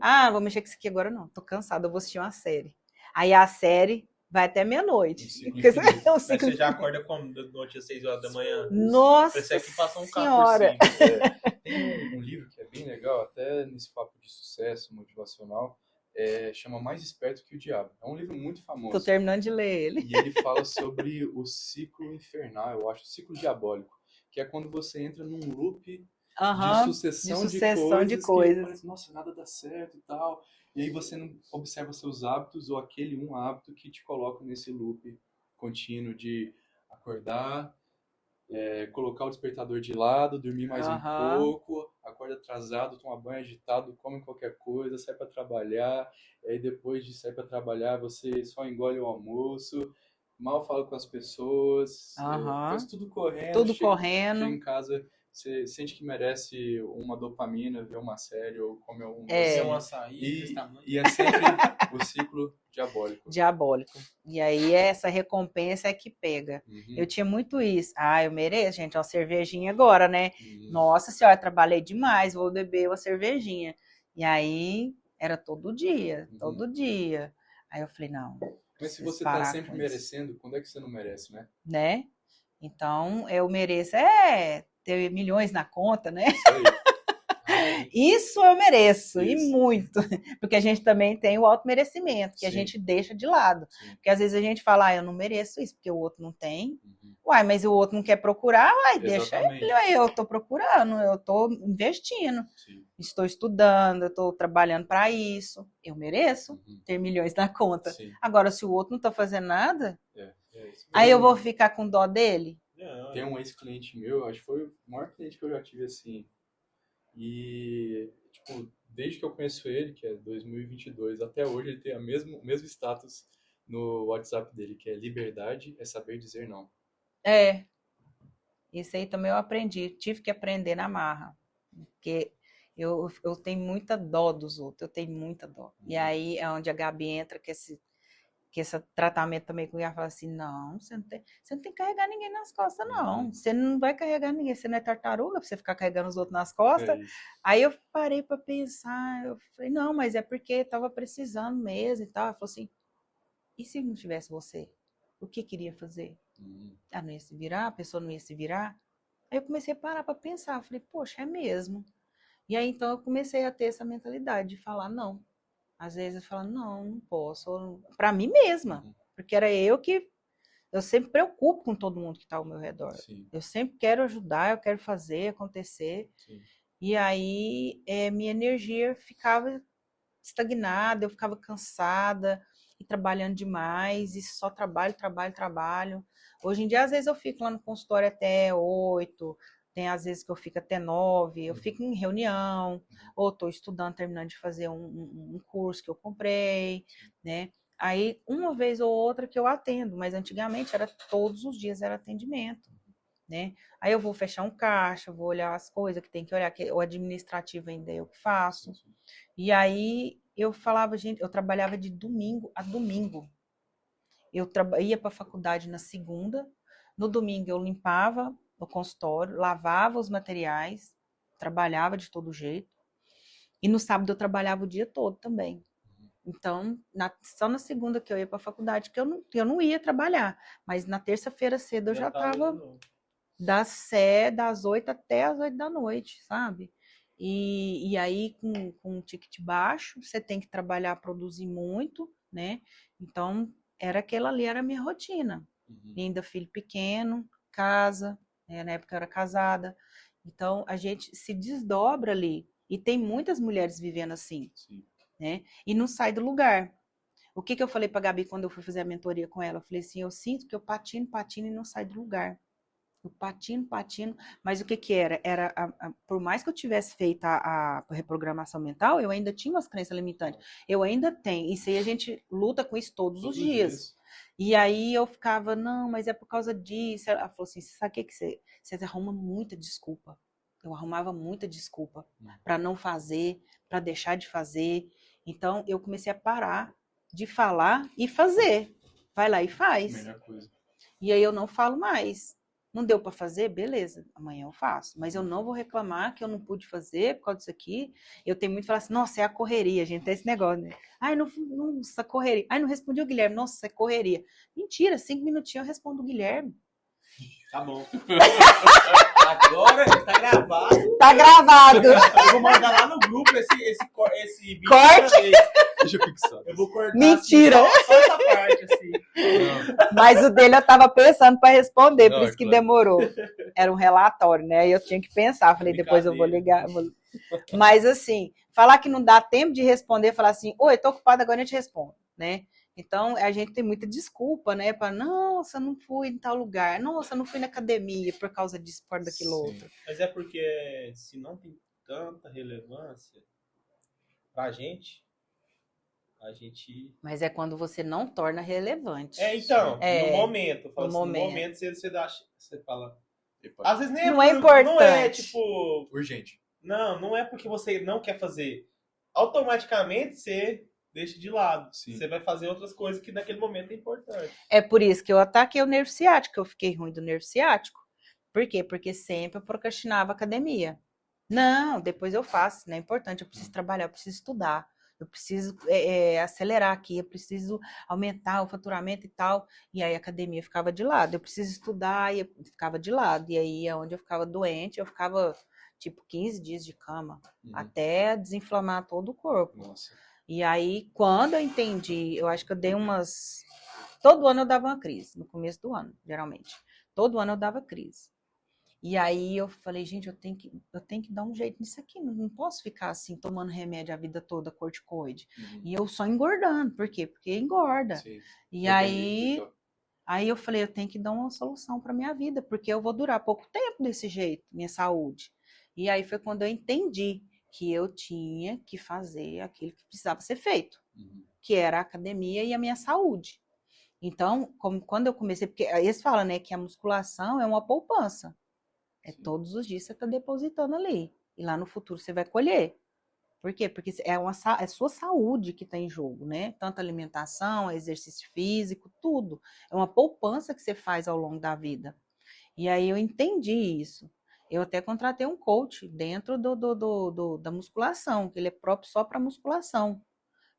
Ah, vou mexer com isso aqui agora não, tô cansada, eu vou assistir uma série. Aí a série vai até meia-noite. Mas você já acorda como? Da noite às 6 horas da manhã? Nossa Parece que passa um senhora! carro por cima. Tem um livro que é bem legal, até nesse papo de sucesso motivacional, chama Mais Esperto que o Diabo. É um livro muito famoso. Tô terminando de ler ele. E ele fala sobre o ciclo infernal, eu acho, o ciclo diabólico, que é quando você entra num loop de sucessão de coisas. Que parece, nossa, nada dá certo e tal. E aí você não observa seus hábitos ou aquele um hábito que te coloca nesse loop contínuo de acordar, colocar o despertador de lado, dormir mais um pouco, acorda atrasado, toma banho agitado, come qualquer coisa, sai para trabalhar, e aí depois de sair para trabalhar você só engole o almoço, mal fala com as pessoas, faz tudo correndo, chega em casa, você sente que merece uma dopamina, ver uma série ou comer um açaí. E é sempre o ciclo diabólico. E aí essa recompensa é que pega. Uhum. Eu tinha muito isso. Ah, eu mereço, gente, uma cervejinha agora, né? Uhum. Nossa senhora, trabalhei demais, vou beber uma cervejinha. E aí era todo dia. Aí eu falei, não. Mas se você tá sempre merecendo, quando é que você não merece, né? Né? Então, eu mereço ter milhões na conta, né? Isso aí. Isso eu mereço, Isso. e muito. Porque a gente também tem o automerecimento, que a Sim. gente deixa de lado. Sim. Porque às vezes a gente fala, eu não mereço isso, porque o outro não tem. Uhum. Uai, mas o outro não quer procurar, uai, deixa Exatamente. ele. Uai, eu tô procurando, eu tô investindo, Sim. estou estudando, eu tô trabalhando para isso. Eu mereço Uhum. ter milhões na conta. Sim. Agora, se o outro não tá fazendo nada, É isso aí eu mesmo. vou ficar com dó dele? Não, Tem um ex-cliente meu, acho que foi o maior cliente que eu já tive, assim. E, tipo, desde que eu conheço ele, que é 2022, até hoje ele tem o mesmo status no WhatsApp dele, que é liberdade é saber dizer não. É, isso aí também eu aprendi, tive que aprender na marra, porque eu tenho muita dó dos outros, eu tenho muita dó. E aí é onde a Gabi entra, que esse tratamento também comigo, ela fala assim, não, você não tem que carregar ninguém nas costas, não. Você não vai carregar ninguém, você não é tartaruga pra você ficar carregando os outros nas costas. É isso. Aí eu parei pra pensar, eu falei, não, mas é porque tava precisando mesmo e tal. Ela falou assim, e se não tivesse você? O que queria fazer? Ah, não ia se virar? A pessoa não ia se virar? Aí eu comecei a parar pra pensar, falei, poxa, é mesmo. E aí então eu comecei a ter essa mentalidade de falar não. Às vezes eu falo, não, não posso, pra mim mesma, porque era eu sempre preocupo com todo mundo que tá ao meu redor. Sim, Eu sempre quero ajudar, eu quero fazer acontecer. sim. E aí minha energia ficava estagnada, eu ficava cansada e trabalhando demais, e só trabalho, trabalho, trabalho. Hoje em dia, às vezes eu fico lá no consultório até 8, tem às vezes que eu fico até 9, eu fico em reunião, ou estou estudando, terminando de fazer um curso que eu comprei, né? Aí, uma vez ou outra que eu atendo, mas antigamente era todos os dias era atendimento, né? Aí eu vou fechar um caixa, vou olhar as coisas que tem que olhar, que o administrativo ainda eu que faço. E aí eu falava, gente, eu trabalhava de domingo a domingo. Eu ia para a faculdade na segunda, no domingo eu limpava o consultório, lavava os materiais, trabalhava de todo jeito. E no sábado eu trabalhava o dia todo também. Então, só na segunda que eu ia para a faculdade que eu não ia trabalhar. Mas na terça-feira cedo eu já estava das 8 até as 8 da noite, sabe? E aí, com um ticket baixo, você tem que trabalhar, produzir muito, né? Então, aquela ali era a minha rotina. E ainda filho pequeno, casa, né? Na época eu era casada. Então, a gente se desdobra ali. E tem muitas mulheres vivendo assim, Sim. né? E não sai do lugar. O que eu falei pra Gabi quando eu fui fazer a mentoria com ela? Eu falei assim, eu sinto que eu patino e não saio do lugar. Eu patino, mas o que era? Por mais que eu tivesse feito a reprogramação mental, eu ainda tinha umas crenças limitantes. Eu ainda tenho. Isso aí a gente luta com isso todos os dias. E aí eu ficava, não, mas é por causa disso. Ela falou assim, sabe o que você arruma muita desculpa. Eu arrumava muita desculpa para não fazer, para deixar de fazer. Então eu comecei a parar de falar e fazer. Vai lá e faz. Melhor coisa. E aí eu não falo mais. Não deu para fazer? Beleza, amanhã eu faço. Mas eu não vou reclamar que eu não pude fazer por causa disso aqui. Eu tenho muito que falar assim, nossa, é a correria, gente, tem esse negócio, né? Ai, nossa, correria. Ai, não respondi o Guilherme, nossa, é correria. Mentira, 5 minutinhos eu respondo o Guilherme. Tá bom. Agora tá gravado. Tá gravado. Eu vou mandar lá no grupo esse vídeo. Corte. Deixa eu fixar. Eu vou cortar. Mentira. Assim, só essa parte, assim. Mas o dele eu tava pensando para responder, por Não, isso que claro. demorou. Era um relatório, né? Aí eu tinha que pensar, falei, depois eu vou ligar. Mas assim, falar que não dá tempo de responder, falar assim, oi, tô ocupada, agora eu te respondo, né? Então, a gente tem muita desculpa, né? Para, nossa, não fui em tal lugar. Nossa, não fui na academia por causa disso, por daquilo outro. Mas é porque se não tem tanta relevância pra gente, a gente... Mas é quando você não torna relevante. Então, É, no momento. no No momento. momento você fala... Epa, Às vezes nem Não é não é, importante. tipo... urgente. Não é porque você não quer fazer. Automaticamente você deixa de lado. Sim. Você vai fazer outras coisas que naquele momento é importante. É por isso que eu ataquei o nervo ciático, eu fiquei ruim do nervo ciático. Por quê? Porque sempre eu procrastinava a academia. Não, depois eu faço, não é importante, eu preciso trabalhar, eu preciso estudar, eu preciso acelerar aqui, eu preciso aumentar o faturamento e tal. E aí a academia ficava de lado, eu preciso estudar e eu ficava de lado. E aí, onde eu ficava doente, eu ficava tipo 15 dias de cama, até desinflamar todo o corpo. Nossa. E aí, quando eu entendi, eu acho que eu dei todo ano eu dava uma crise, no começo do ano, geralmente. Todo ano eu dava crise. E aí eu falei, gente, eu tenho que dar um jeito nisso aqui. Não posso ficar assim, tomando remédio a vida toda, corticoide. E eu só engordando. Por quê? Porque engorda. Sim. E Organiza, aí eu falei, eu tenho que dar uma solução para minha vida, porque eu vou durar pouco tempo desse jeito, minha saúde. E aí foi quando eu entendi que eu tinha que fazer aquilo que precisava ser feito, que era a academia e a minha saúde. Então, quando eu comecei, porque eles falam, né, que a musculação é uma poupança. É todos os dias você está depositando ali. E lá no futuro você vai colher. Por quê? Porque é sua saúde que está em jogo, né? Tanto alimentação, exercício físico, tudo. É uma poupança que você faz ao longo da vida. E aí eu entendi isso. Eu até contratei um coach dentro da musculação, que ele é próprio só para musculação.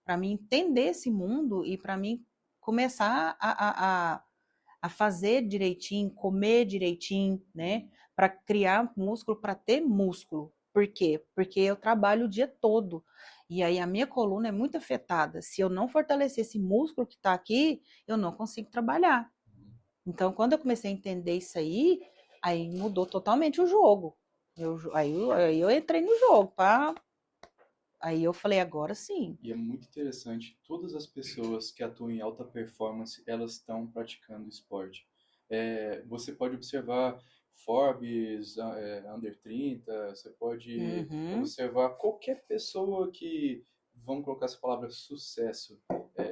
Para mim entender esse mundo e para mim começar a fazer direitinho, comer direitinho, né? Para criar músculo, para ter músculo. Por quê? Porque eu trabalho o dia todo. E aí a minha coluna é muito afetada. Se eu não fortalecer esse músculo que está aqui, eu não consigo trabalhar. Então, quando eu comecei a entender isso aí mudou totalmente o jogo. Aí eu entrei no jogo. Aí eu falei, agora sim. E é muito interessante, todas as pessoas que atuam em alta performance, elas estão praticando esporte. Você pode observar Forbes, Under 30, você pode observar qualquer pessoa que, vamos colocar essa palavra, sucesso,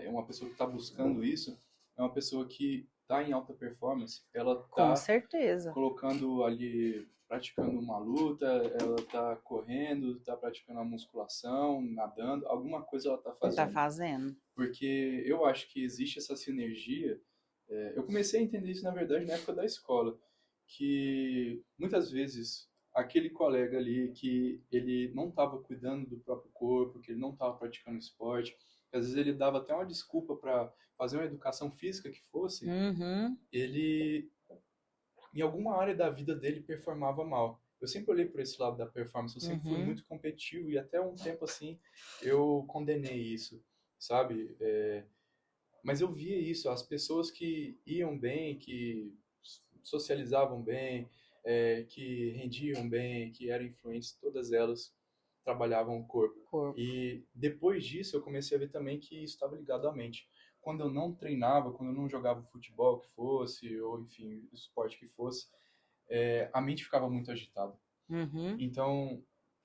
uma pessoa que está buscando isso, é uma pessoa que está em alta performance, ela Com está certeza. colocando ali, praticando uma luta, ela está correndo, está praticando a musculação, nadando, alguma coisa ela está fazendo. Tá fazendo. Porque eu acho que existe essa sinergia. Eu comecei a entender isso, na verdade, na época da escola, que muitas vezes aquele colega ali que ele não estava cuidando do próprio corpo, que ele não estava praticando esporte, que às vezes ele dava até uma desculpa para fazer uma educação física que fosse, ele, em alguma área da vida dele, performava mal. Eu sempre olhei por esse lado da performance, eu sempre fui muito competitivo e até um tempo assim eu condenei isso, sabe? Mas eu via isso, as pessoas que iam bem, que socializavam bem, que rendiam bem, que eram influentes, todas elas trabalhavam o corpo. E depois disso eu comecei a ver também que isso estava ligado à mente. Quando eu não treinava, quando eu não jogava futebol que fosse, ou enfim, esporte que fosse, a mente ficava muito agitada. Então,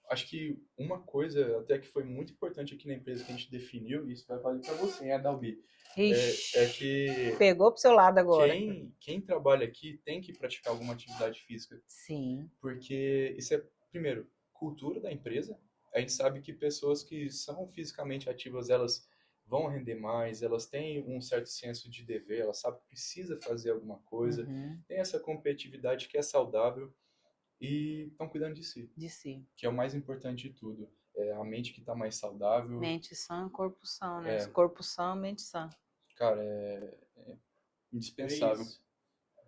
acho que uma coisa até que foi muito importante aqui na empresa que a gente definiu, e isso vai valer para você, hein, Adalbi, é que pegou pro seu lado agora. quem trabalha aqui tem que praticar alguma atividade física. Sim. Porque isso é, primeiro, cultura da empresa. A gente sabe que pessoas que são fisicamente ativas, elas vão render mais, elas têm um certo senso de dever, elas sabem que precisa fazer alguma coisa, tem essa competitividade que é saudável e estão cuidando de si. Que é o mais importante de tudo. É a mente que está mais saudável. Mente sã, corpo sã, né? Corpo sã, mente sã. Cara, é indispensável.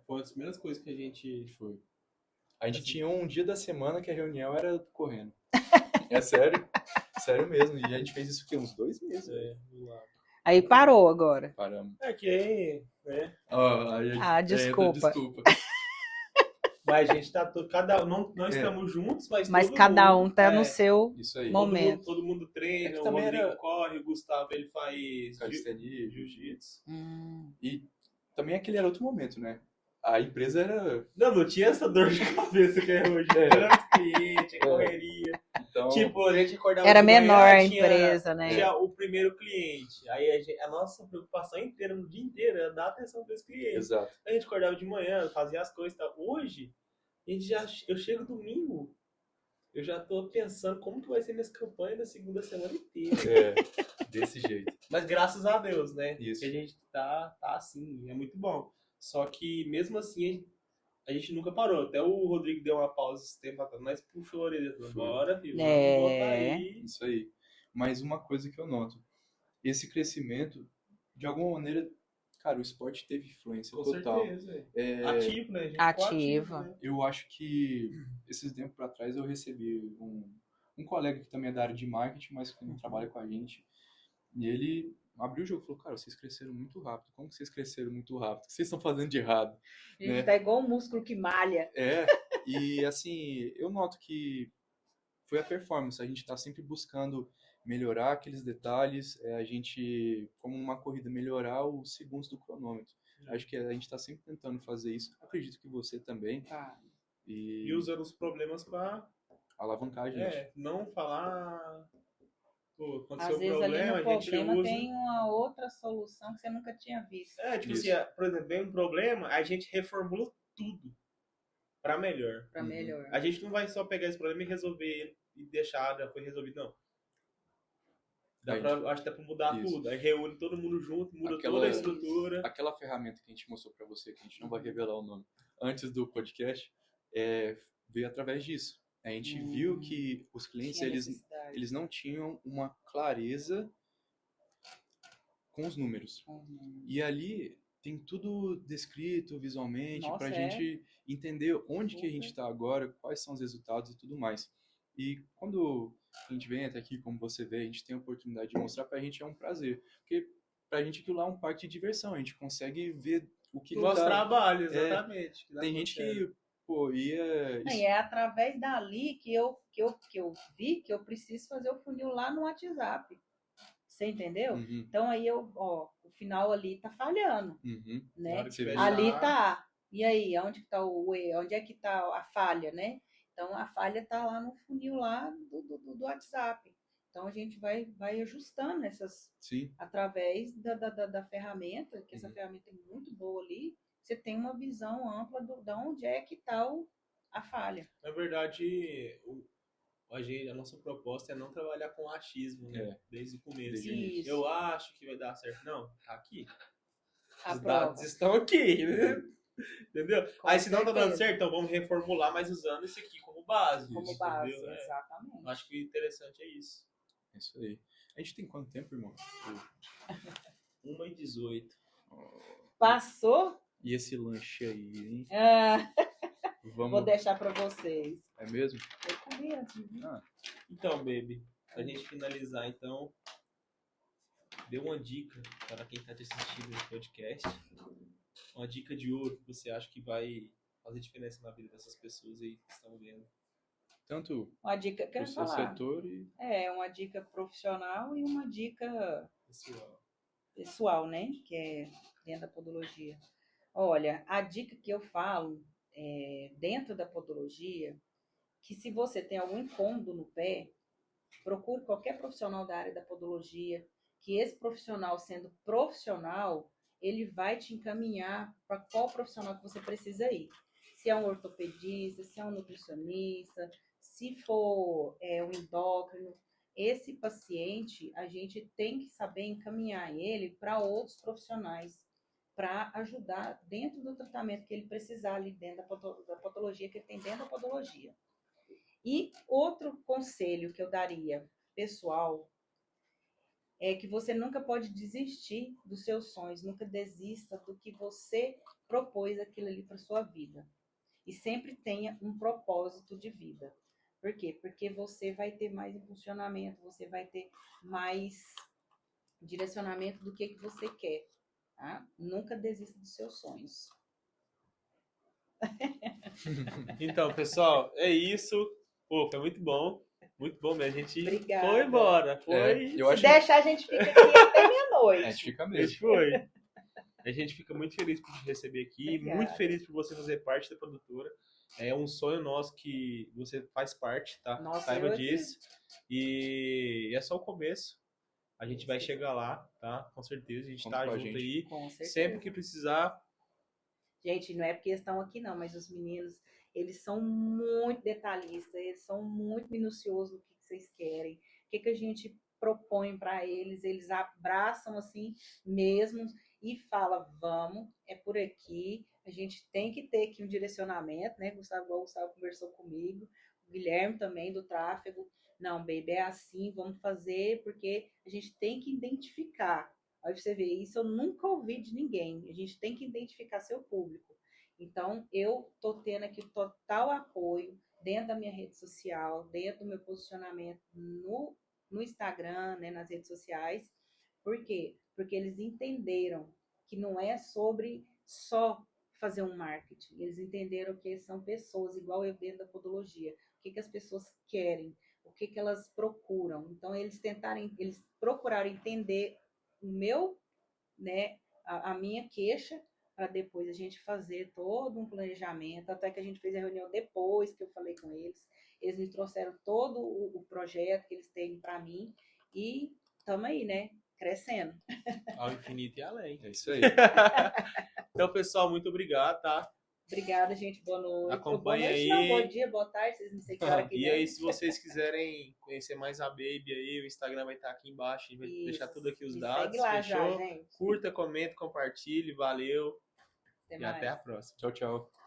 Foi uma das primeiras coisas que a gente foi. A gente tinha um dia da semana que a reunião era correndo. É sério. Sério mesmo. E a gente fez isso o quê? Uns 2 meses. Aí parou agora. Paramos. Desculpa. Mas a gente tá não estamos juntos, mas todo cada mundo, um tá no seu isso aí. momento. Todo mundo treina, o também Rodrigo corre, o Gustavo ele faz calistenia, jiu-jitsu. E também aquele era outro momento, né? A empresa era... Não tinha essa dor de cabeça que é hoje. Era cliente, correria. Então, tipo, a gente acordava era de manhã, menor a empresa, né? Tinha o primeiro cliente. Aí a nossa preocupação inteira, no dia inteiro, era dar atenção para esse cliente. Exato. A gente acordava de manhã, fazia as coisas e tal. Hoje, eu chego domingo, eu já tô pensando como que vai ser minhas campanhas da segunda semana inteira. Desse jeito. Mas graças a Deus, né? Isso. Que a gente tá assim, é muito bom. Só que mesmo assim, a gente nunca parou. Até o Rodrigo deu uma pausa esse tempo atrás, mas puxou a orelha. Bora, filho, vamos botar aí. Isso aí. Mas uma coisa que eu noto, esse crescimento, de alguma maneira, cara, o esporte teve influência total. Com certeza. Ativo, né? Ativa. Né? Eu acho que esses tempos para trás eu recebi um colega que também é da área de marketing, mas que não trabalha com a gente. E ele abriu o jogo e falou, cara, vocês cresceram muito rápido. Como que vocês cresceram muito rápido? O que vocês estão fazendo de errado? A gente Né? tá igual um músculo que malha. E assim, eu noto que foi a performance. A gente está sempre buscando melhorar aqueles detalhes, a gente, como uma corrida, melhorar os segundos do cronômetro. Acho que a gente está sempre tentando fazer isso. Acredito que você também. Tá. E usando os problemas pra Alavancagem. não falar. Pô, Às aconteceu um vezes ali problema, no a gente problema usa. tem uma outra solução que você nunca tinha visto. Tipo Isso. assim, por exemplo, vem um problema, a gente reformula tudo pra melhor. Pra melhor. A gente não vai só pegar esse problema e resolver ele e deixar, já foi resolvido, não. Acho que dá pra mudar Isso. tudo. Aí reúne todo mundo junto, muda toda a estrutura. Aquela ferramenta que a gente mostrou para você, que a gente não vai revelar o nome, antes do podcast, veio através disso. A gente viu que os clientes, eles não tinham uma clareza com os números. E ali tem tudo descrito visualmente para a gente entender onde que a gente está agora, quais são os resultados e tudo mais. E quando a gente vem até aqui, como você vê, a gente tem a oportunidade de mostrar, pra gente é um prazer. Porque pra gente aquilo lá é um parque de diversão, a gente consegue ver o que Nosso trabalho, exatamente. Tem gente que, pô, ia... E é através dali que eu vi que eu preciso fazer o funil lá no WhatsApp. Você entendeu? Uhum. Então aí o final ali tá falhando, Uhum. né? Você vê. Ali tá. E aí, onde que tá onde é que tá a falha, né? Então, a falha está lá no funil lá do WhatsApp. Então, a gente vai ajustando essas... Sim. Através da ferramenta, que essa ferramenta é muito boa ali, você tem uma visão ampla de onde é que está a falha. Na verdade, a nossa proposta é não trabalhar com achismo, né? Desde o começo. Isso. Eu acho que vai dar certo. Não, tá aqui. A Os prova. dados estão aqui, né? Entendeu? Com Aí se não tá dando certeza. certo, então vamos reformular, mas usando isso aqui como base. Como base, entendeu? exatamente. Acho que o interessante é isso. É isso aí. A gente tem quanto tempo, irmão? 1h18. Passou? E esse lanche aí, hein? Vou deixar para vocês. É mesmo? Eu comi antes de vir. Então, baby, pra gente finalizar, então, dê uma dica para quem tá te assistindo nesse podcast. Uma dica de ouro que você acha que vai fazer diferença na vida dessas pessoas aí que estão vendo. Tanto Uma dica que eu o ia seu falar. setor e... Uma dica profissional e uma dica Pessoal. né? Que é dentro da podologia. Olha, a dica que eu falo dentro da podologia, que se você tem algum incômodo no pé, procure qualquer profissional da área da podologia, que esse profissional, sendo profissional, ele vai te encaminhar para qual profissional que você precisa ir. Se é um ortopedista, se é um nutricionista, se for um endócrino, esse paciente, a gente tem que saber encaminhar ele para outros profissionais, para ajudar dentro do tratamento que ele precisar ali dentro da patologia que ele tem dentro da podologia. E outro conselho que eu daria, pessoal, é que você nunca pode desistir dos seus sonhos, nunca desista do que você propôs aquilo ali para sua vida. E sempre tenha um propósito de vida. Por quê? Porque você vai ter mais impulsionamento, você vai ter mais direcionamento do que você quer. Tá? Nunca desista dos seus sonhos. Então, pessoal, é isso. Pô, foi muito bom. Muito bom mesmo. A gente Obrigada. foi embora. Se deixar, a gente fica aqui até meia-noite. A gente fica A mesmo. gente foi. A gente fica muito feliz por te receber aqui. Obrigada. Muito feliz por você fazer parte da produtora. É um sonho nosso que você faz parte, tá? Nossa, Saiba eu disso. E é só o começo. A gente vai chegar lá, tá? Com certeza. A gente Conta tá com a junto gente. aí. Com certeza. Sempre que precisar. Gente, não é porque eles estão aqui não, mas os meninos, eles são muito detalhistas, eles são muito minuciosos no que vocês querem, o que a gente propõe para eles abraçam assim mesmo e falam, vamos, é por aqui, a gente tem que ter aqui um direcionamento, né? O Gustavo conversou comigo, o Guilherme também do tráfego, não, baby, é assim, vamos fazer, porque a gente tem que identificar. Aí você vê, isso eu nunca ouvi de ninguém. A gente tem que identificar seu público. Então, eu tô tendo aqui total apoio dentro da minha rede social, dentro do meu posicionamento no Instagram, né, nas redes sociais, Por quê? Porque eles entenderam que não é sobre só fazer um marketing. Eles entenderam que são pessoas, igual eu dentro da podologia. O que as pessoas querem, o que elas procuram. Então, eles procuraram entender o meu, né, a minha queixa, para depois a gente fazer todo um planejamento, até que a gente fez a reunião depois que eu falei com eles. Eles me trouxeram todo o projeto que eles têm para mim e estamos aí, né, crescendo. Ao infinito e além. É isso aí. Então, pessoal, muito obrigado, tá? Obrigada, gente. Boa noite. Acompanha boa noite, aí. Não, bom dia, boa tarde. Vocês não sei que hora que E é. aí, se vocês quiserem conhecer mais a Baby aí, o Instagram vai estar aqui embaixo, a gente vai deixar tudo aqui os Me dados, segue lá fechou? já, gente. Curta, comenta, compartilhe, valeu Até e mais. até a próxima. Tchau, tchau.